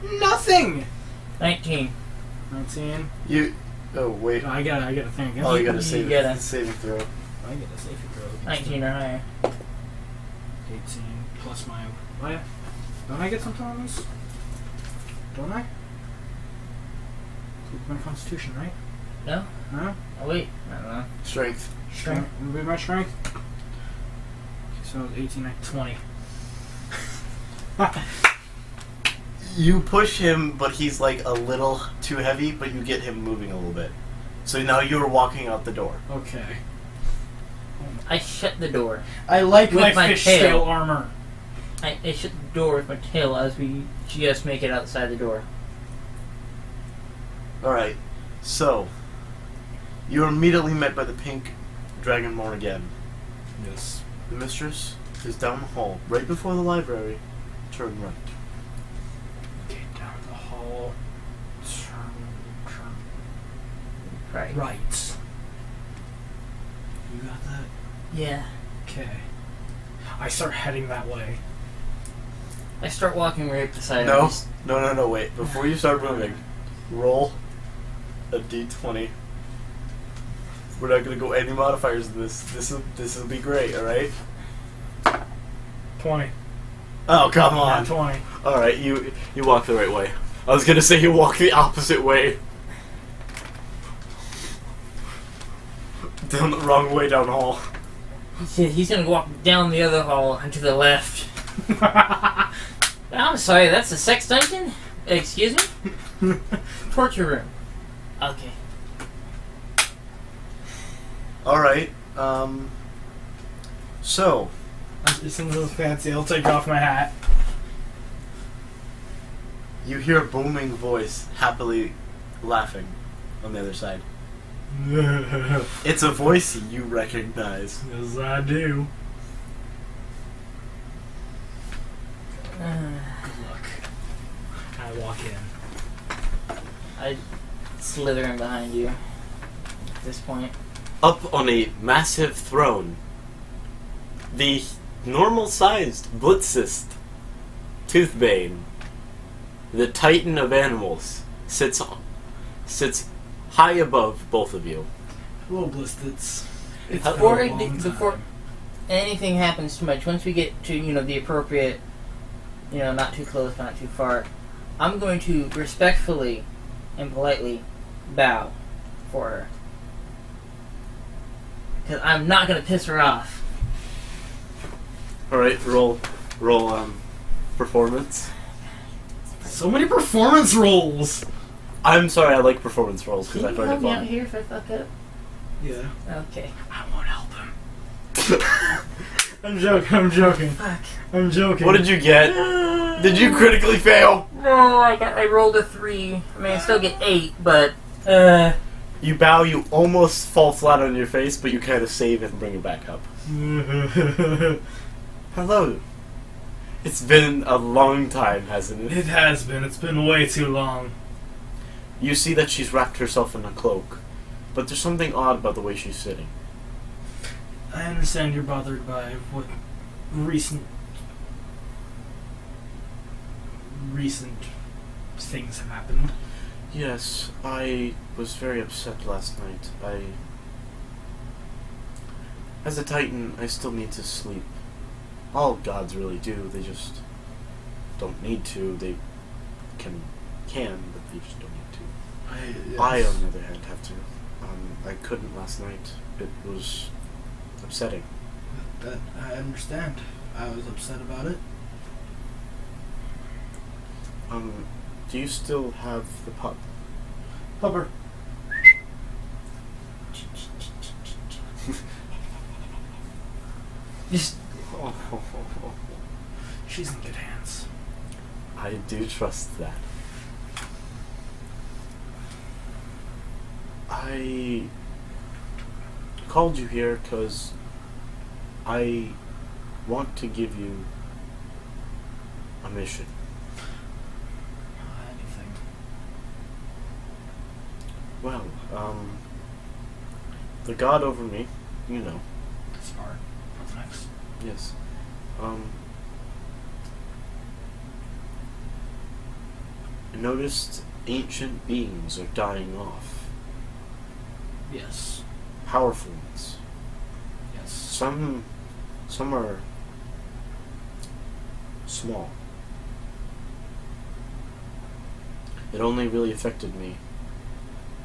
Nothing. 19. 19. You. Oh wait. I gotta think. Oh, you gotta save gotta- saving throw. I get a safety throw. 19 or higher. 18 plus my. Oh yeah. Don't I get something on this? Don't I? It's my constitution, right? No? No? Oh, wait. I don't know. Strength. Strength. With my strength? Okay, so 18, 20. You push him, but he's like a little too heavy, but you get him moving a little bit. So now you're walking out the door. Okay. I shut the door. I like With my fish tail. scale armor. I shut the door with my tail as we just make it outside the door. Alright, so you're immediately met by the pink dragonborn again. Yes. The mistress is down the hall, right before the library. Turn right. Okay, down the hall. Turn Right. right. You got that? Yeah. Okay. I start heading that way. I start walking right beside No, him. no, wait. Before you start moving, roll a d20. We're not gonna go any modifiers in this. This will be great, alright? 20. Oh, come on. 20. Alright, you walk the right way. I was gonna say you walk the opposite way. Down the wrong way down the hall. He's gonna walk down the other hall and to the left. I'm sorry, that's a sex dungeon? Excuse me? Torture room. Okay. Alright, so, I'm just a little fancy. I'll take off my hat. you hear a booming voice happily laughing on the other side. It's a voice you recognize. Yes, I do. Good luck. I walk in. I slither in behind you at this point. Up on a massive throne, the normal-sized Blitzist Toothbane, the titan of animals, sits high above both of you. Hello, Blistits. It's Before, been a long before time. anything happens too much, once we get to, the appropriate, not too close, not too far, I'm going to respectfully and politely bow for her. Because I'm not going to piss her off. Alright, roll, performance. So many performance rolls! I'm sorry, I like performance rolls Can because you I help find me it out fun. here if I fuck up? Yeah. Okay. I won't help him. I'm joking. Fuck. I'm joking. What did you get? Did you critically fail? No, I rolled a 3. I mean, I still get 8, but, You bow, you almost fall flat on your face, but you kind of save it and bring it back up. Hello. It's been a long time, hasn't it? It has been. It's been way too long. You see that she's wrapped herself in a cloak, but there's something odd about the way she's sitting. I understand you're bothered by what recent things have happened. Yes, I was very upset last night. As a Titan, I still need to sleep. All gods really do. They just don't need to. They can, but they just don't need to. I, on the other hand, have to. I couldn't last night. It was upsetting. That I understand. I was upset about it. Do you still have the pup? Pupper. Just She's in good hands. I do trust that. I called you here because I want to give you a mission. Anything. Well, the god over me, you know. Smart. What's next? Yes. I noticed ancient beings are dying off. Yes. Powerful ones. Yes. Some are small. It only really affected me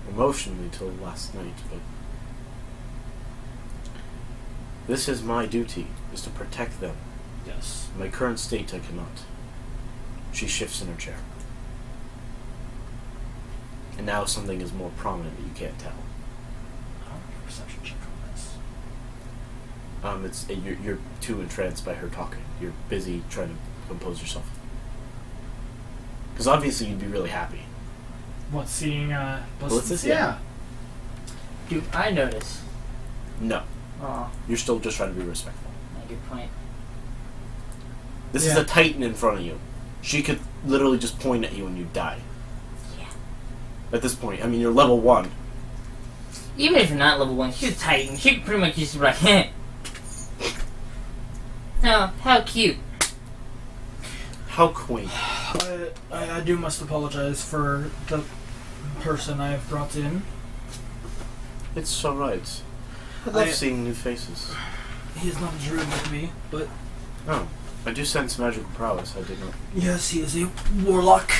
emotionally till last night, but this is my duty, is to protect them. Yes. In my current state, I cannot. She shifts in her chair. And now something is more prominent that you can't tell. I'll make a perception check on this. You're too entranced by her talking. You're busy trying to compose yourself. Because obviously you'd be really happy. What, seeing, Blitz? Yeah. do I notice? No. Oh, You're still just trying to be respectful. good point. This is Yeah. a titan in front of you. She could literally just point at you and you'd die. Yeah. At this point, I mean, you're level 1. Even if you're not level 1, she's a Titan. She could pretty much just be like, heh. Oh, how cute. How quaint. I do must apologize for the person I have brought in. It's alright. I love I- seeing new faces. He is not a druid like me, but Oh, I do sense magical prowess. I did not. yes, he is a warlock.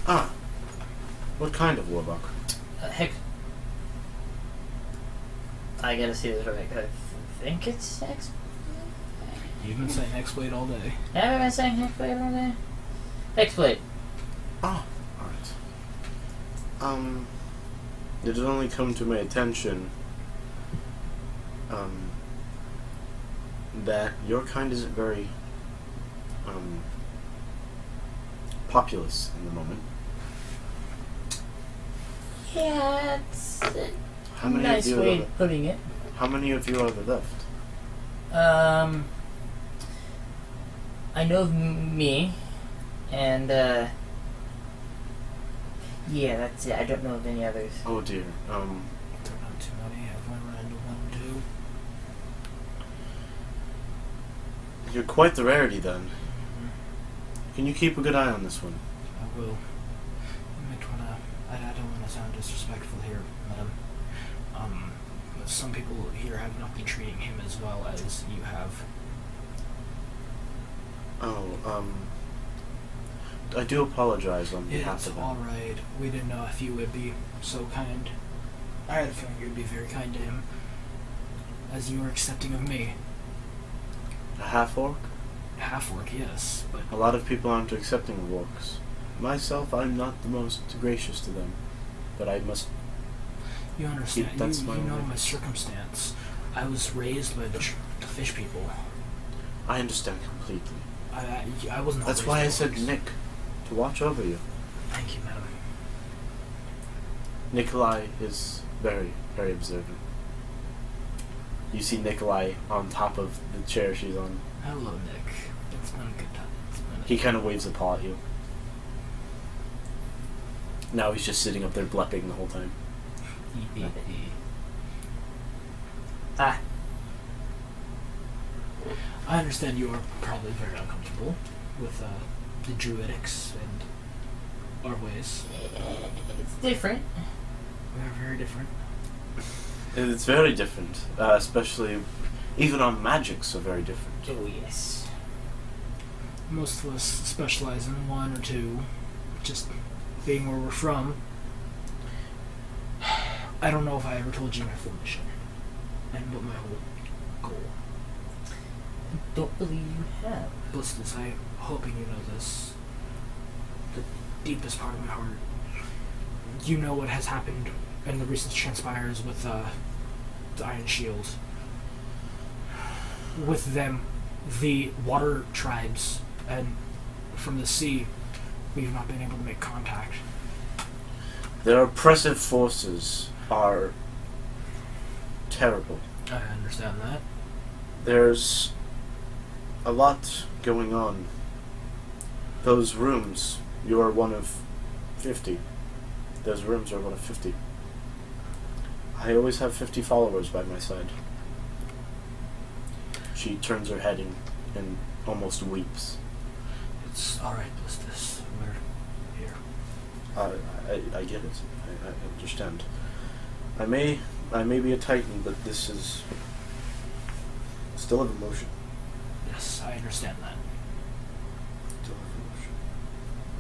Ah. What kind of warlock? Heck. I gotta see this right. I think it's X. You've been saying Hexblade all day. Have I been saying Hexblade all day? Hexblade. Ah, alright. It had only come to my attention, that your kind isn't very, populous in the moment. Yeah, it's How a many nice of you way are of putting it. How many of you are there left? I know of me, and yeah, that's it. I don't know of any others. Oh dear. Don't know too many. I've only run into one or two. You're quite the rarity then. Can you keep a good eye on this one? I will. You might wanna. I don't want to sound disrespectful here, madam. Some people here have not been treating him as well as you have. Oh, I do apologize on behalf It's of them. alright. We didn't know if you would be so kind. I had a feeling you would be very kind to him, as you were accepting of me. A half-orc? Half-orc, yes, but A lot of people aren't accepting of orcs. Myself, I'm not the most gracious to them. But I must... you understand. That's You my know way. my circumstance. I was raised by the fish people. I understand completely. I was not. That's raised why by I said orcs. Nick, to watch over you. Thank you, madam. Nikolai is very, very observant. You see Nikolai on top of the chair she's on. Hello, Nick. It's been a good time. He kind of waves a paw at you. Now he's just sitting up there blepping the whole time. Ah, I understand you are probably very uncomfortable with the druidics and our ways. it's different. We are very different. It's very different, especially even our magics are very different. Oh yes. Most of us specialize in one or two, just being where we're from. I don't know if I ever told you my full mission and what my whole goal. I don't believe you have. Blisters, I'm hoping you know this. The deepest part of my heart. You know what has happened in the recent transpires with the Iron Shield. With them, the water tribes, and from the sea, we've not been able to make contact. Their oppressive forces are terrible. I understand that. There's a lot going on. Those rooms, you are one of 50. Those rooms are one of 50. I always have 50 followers by my side. She turns her head and almost weeps. It's alright, Blisters. We're here. I get it. I understand. I may be a Titan, but this is still have emotion. Yes, I understand that. Still have emotion.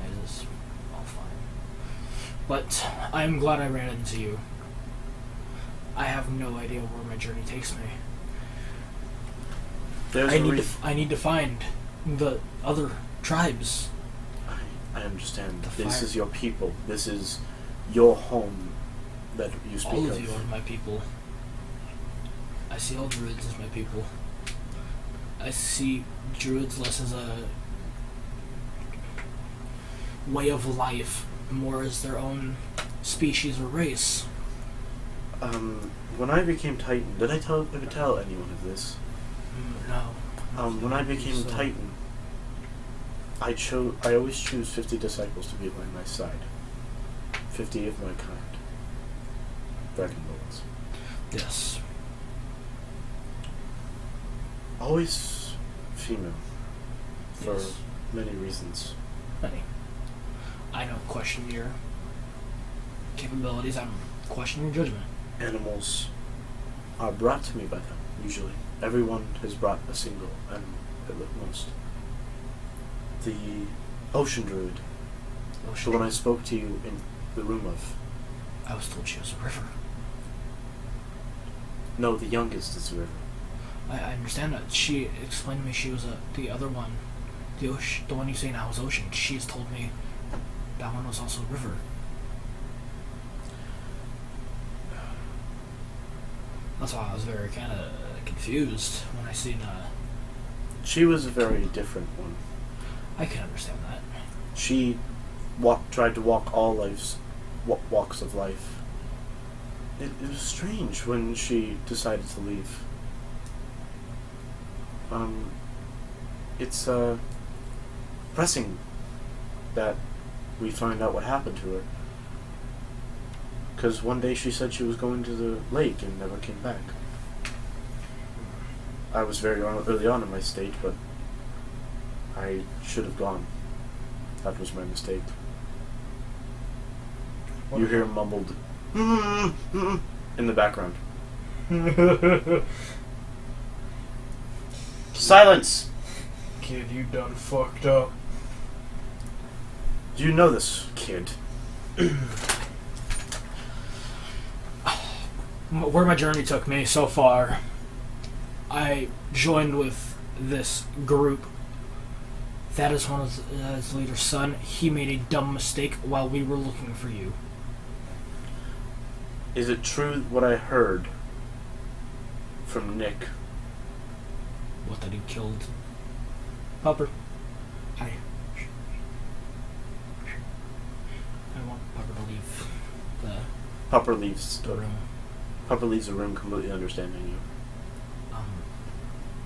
It is all fine. But I'm glad I ran into you. I have no idea where my journey takes me. I need to find the other tribes. I understand. The This fire. is your people. This is your home that you speak All of. of you are my people. I see all druids as my people. I see druids less as a way of life, more as their own species or race. When I became Titan, did I ever tell anyone of this? No. When I became So- Titan, I always choose 50 disciples to be by my side. 50 of my kind. Dragonbolts. Yes. Always female. For Yes. many reasons. Honey, I don't question your capabilities. I'm questioning your judgment. Animals are brought to me by them, usually. Everyone has brought a single animal, at most. The ocean druid, the one I spoke to you in the room of. I was told she was a river. No, the youngest is the river. I understand that. She explained to me she was the other one. The one you say now is ocean. She's told me that one was also river. That's why I was very kind of confused when I seen. She was a very different one. I can understand that. She tried to walk all life's walks of life. It was strange when she decided to leave. It's pressing that we find out what happened to her. Because one day she said she was going to the lake and never came back. I was very early on in my state, but I should have gone. That was my mistake. You hear mumbled in the background. Silence! Kid, you done fucked up. Do you know this kid? Where my journey took me so far, I joined with this group. That is one of his leader's son. He made a dumb mistake while we were looking for you. Is it true what I heard from Nick? What, that he killed Pupper? I want Pupper to leave Pupper leaves the room. Pupper leaves the room completely understanding you.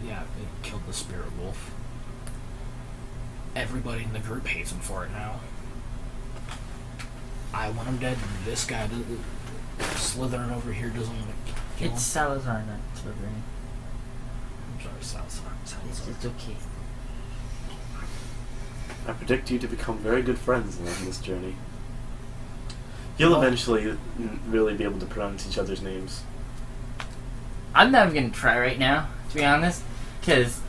Yeah, they killed the spirit wolf. Everybody in the group hates him for it now. I want him dead, and this guy, Slytherin over here, doesn't want to kill him. It's Salazar, not Slytherin. I'm sorry, Salazar. It's okay. I predict you to become very good friends along this journey. You'll eventually really be able to pronounce each other's names. I'm not even gonna try right now, to be honest, because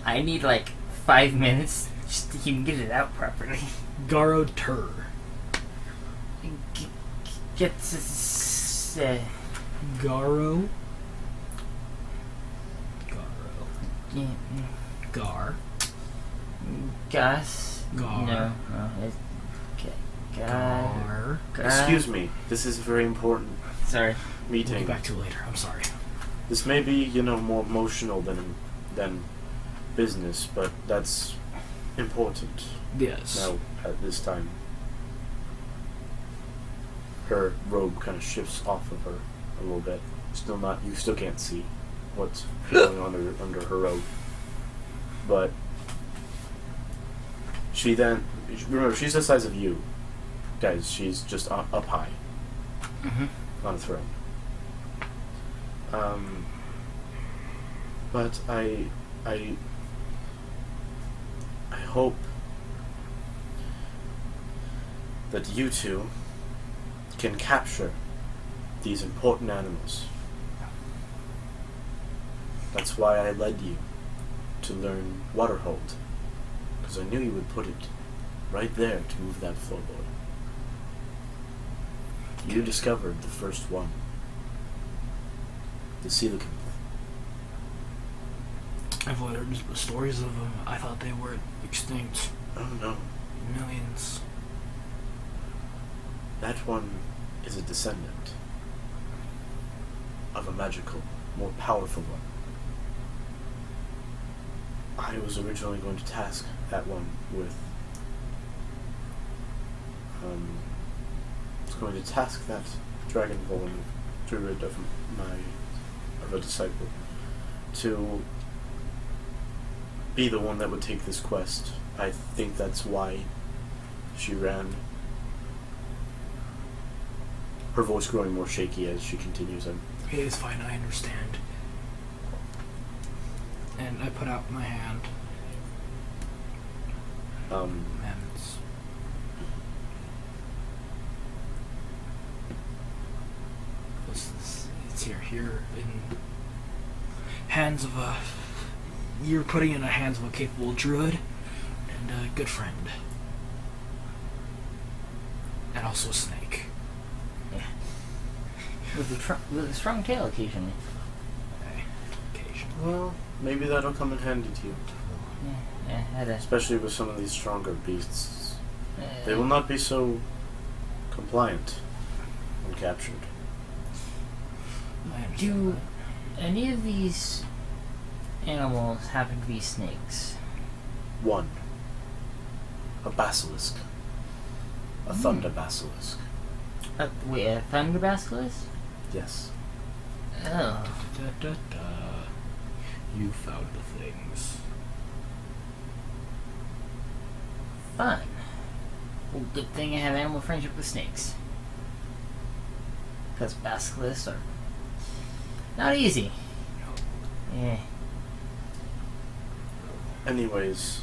I need like 5 minutes just to even get it out properly. Garo Tur. Gets Garo. yeah, Gar. Gus. Gar. No, it's Gar. Excuse me. This is a very important Sorry. We'll meeting. get back to it later. I'm sorry. This may be, more emotional than business, but that's important Yes. now at this time. Her robe kind of shifts off of her a little bit. You still can't see what's going on under her robe. But remember, she's the size of you. Guys, she's just up high on a throne. But I hope that you two can capture these important animals. That's why I led you to learn Waterhold, because I knew you would put it right there to move that floorboard. You discovered the first one, the coelacanth. I've heard stories of them. I thought they were extinct. Oh no, Millions. that one is a descendant of a magical, more powerful one. I was originally going to task that one with going to task that dragonborn druid of a disciple to be the one that would take this quest. I think that's why she ran. Her voice growing more shaky as she continues on. It is fine, I understand. And I put out my hand. And it's here in hands of a. You're putting in the hands of a capable druid and a good friend, and also a snake. Yeah. With a strong tail occasionally. Occasionally. Well, maybe that'll come in handy to you. Yeah, had a. Especially with some of these stronger beasts. They will not be so compliant when captured. Do any of these animals happen to be snakes? One. A basilisk. A thunder basilisk. Wait, a thunder basilisk? Yes. Oh. You found the things. Fun. Well, good thing I have animal friendship with snakes. Because basilisks are not easy. Yeah. Anyways,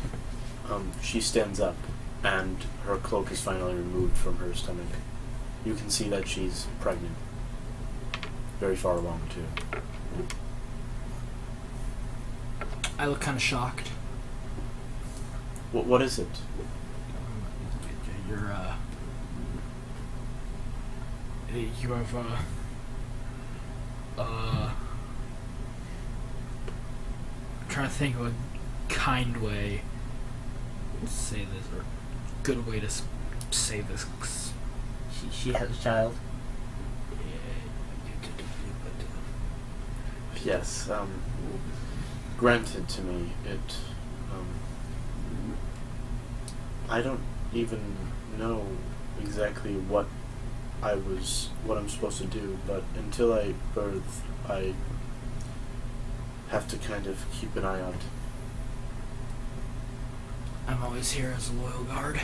she stands up, and her cloak is finally removed from her stomach. You can see that she's pregnant. Very far along, too. I look kind of shocked. What is it? You have I'm trying to think of a kind way to say this, or good way to say this. She has a child. Yes, granted to me, I don't even know exactly what I'm supposed to do, but until I birth, I have to kind of keep an eye on it. I'm always here as a loyal guard.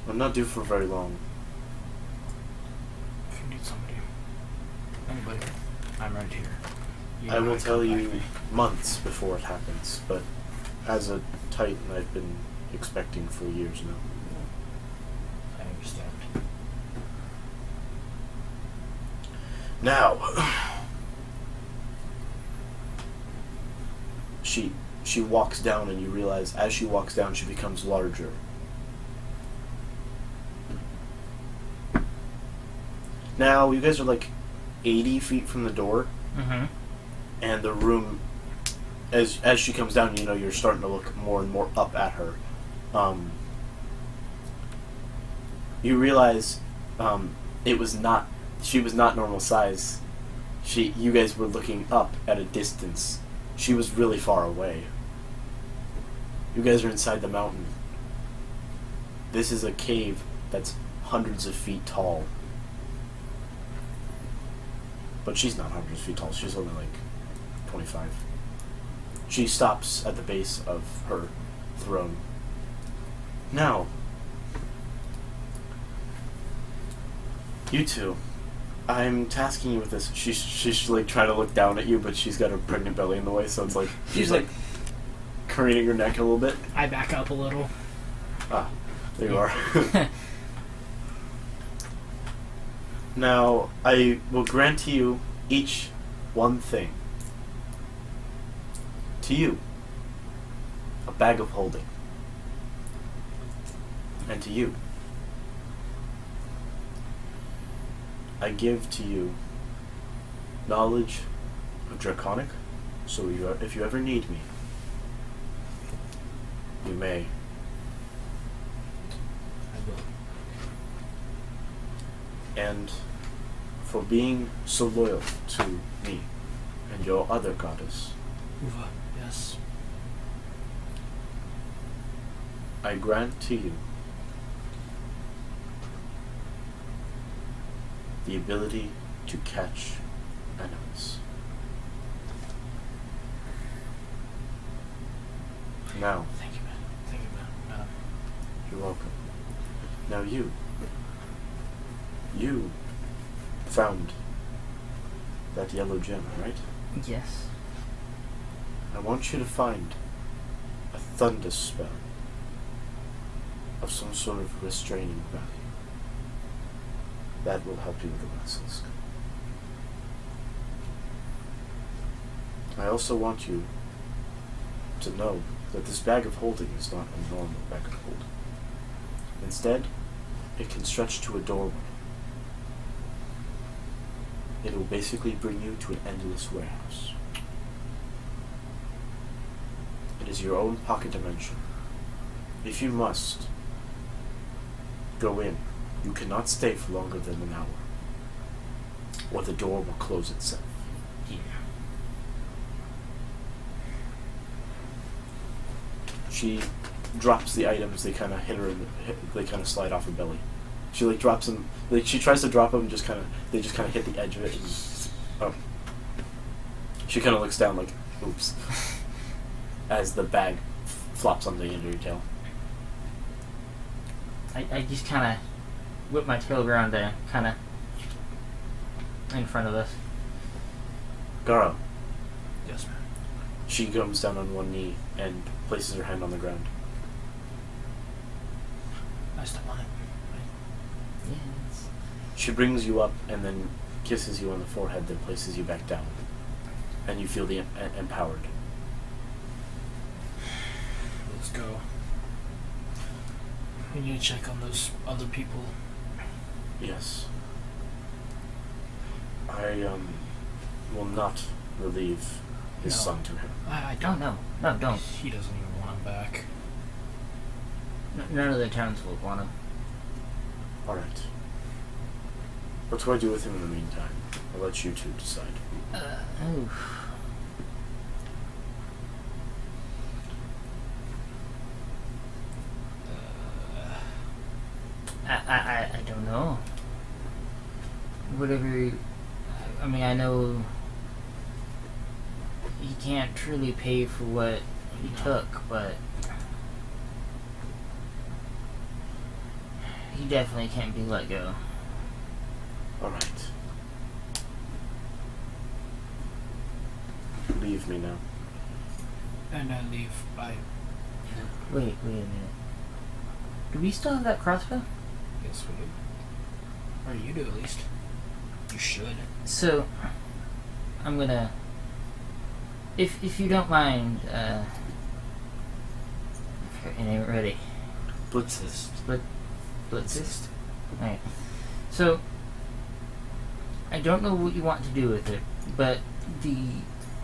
I'm not due for very long. If you need somebody, anybody, I'm right here. You I know will how to tell come you back me. months before it happens, but as a Titan, I've been expecting for years now. I understand. Now, she walks down, and you realize as she walks down, she becomes larger. Now, you guys are like 80 feet from the door, Mm-hmm. and the room, as she comes down, you know, you're starting to look more and more up at her. You realize she was not normal size. You guys were looking up at a distance. She was really far away. You guys are inside the mountain. This is a cave that's hundreds of feet tall. But she's not hundreds of feet tall. She's only like 25. She stops at the base of her throne. Now, you two, I'm tasking you with this. She's like trying to look down at you, but she's got her pregnant belly in the way, so it's like she's like careening her neck a little bit. I back up a little. Ah, there you are. Now, I will grant to you each one thing. To you, a bag of holding. And to you, I give to you knowledge of Draconic, so if you ever need me, you may. I will. And for being so loyal to me and your other goddess, Uva, yes. I grant to you the ability to catch enemies. Now, Thank you, man. Thank you, man. you're welcome. Now you found that yellow gem, right? Yes. I want you to find a thunder spell of some sort of restraining value. That will help you with the basilisk. I also want you to know that this bag of holding is not a normal bag of holding. Instead, it can stretch to a doorway. It will basically bring you to an endless warehouse. It is your own pocket dimension. If you must go in, you cannot stay for longer than an hour, or the door will close itself. Yeah. She drops the items. They kind of hit her. They kind of slide off her belly. She like drops them. Like she tries to drop them, and they just kind of hit the edge of it. And, she kind of looks down, like, oops, as the bag flops on the end of your tail. I just kind of whip my tail around there, kind of in front of us. Garo. Yes, man. She comes down on one knee and places her hand on the ground. I step on it. Yes. She brings you up and then kisses you on the forehead, then places you back down. And you feel the empowered. Let's go. We need to check on those other people. Yes. I will not relieve his No. son to him. I Don't, don't. no, don't. He doesn't even want him back. None of the townsfolk want him. Alright. What do I do with him in the meantime? I'll let you two decide. Oof. I don't know. Whatever. I mean, I know he can't truly pay for what he took, but he definitely can't be let go. Alright. Leave me now. And I leave. Wait a minute. Do we still have that crossbow? Yes, we do. Or you do, at least. You should. So, I'm gonna, if you don't mind, I forgot your name already. Blitzist. Blitzist? Alright. So, I don't know what you want to do with it, but the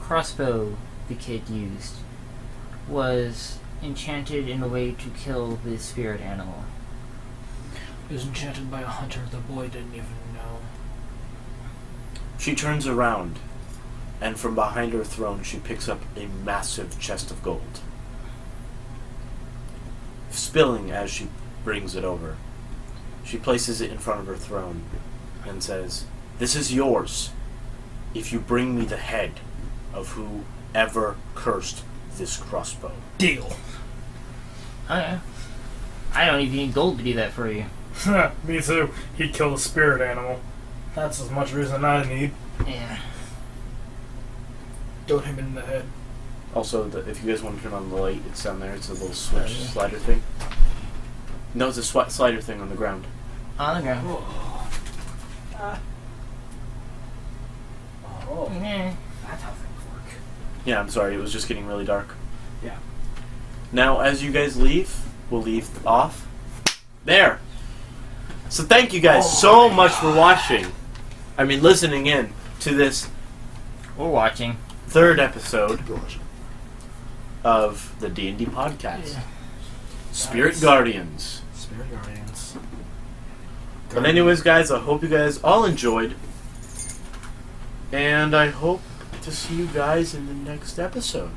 crossbow the kid used was enchanted in a way to kill the spirit animal. It was enchanted by a hunter the boy didn't even know. She turns around, and from behind her throne she picks up a massive chest of gold, spilling as she brings it over. She places it in front of her throne and says, "This is yours if you bring me the head of whoever cursed this crossbow." Deal. Oh yeah. I don't even need gold to do that for you. Me too. He killed a spirit animal. That's as much reason I need. Yeah. Don't hit him in the head. Also, if you guys want to turn on the light, it's down there. It's a little switch yeah. slider thing. No, it's a slider thing on the ground. On the ground. Oh, Yeah. that's how things work. Yeah, I'm sorry. It was just getting really dark. Yeah. Now, as you guys leave, we'll leave off. There! So thank you guys so much for watching. Listening in to this We're watching. third episode of the D&D podcast. Yeah. Spirit Guardians. Spirit Guardians. But anyways, guys, I hope you guys all enjoyed. And I hope to see you guys in the next episode.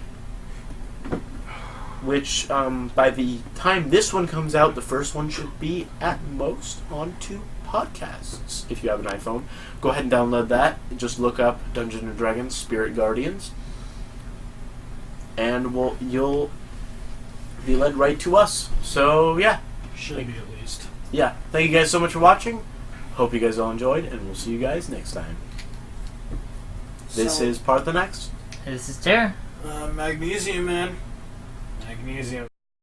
Which, by the time this one comes out, the first one should be at most on 2 podcasts. If you have an iPhone, go ahead and download that. Just look up Dungeons & Dragons Spirit Guardians. And you'll be led right to us. So, yeah. Should be at least. Yeah. Thank you guys so much for watching. Hope you guys all enjoyed, and we'll see you guys next time. This is Parthenax. This is Tara. Magnesium, man. Magnesium.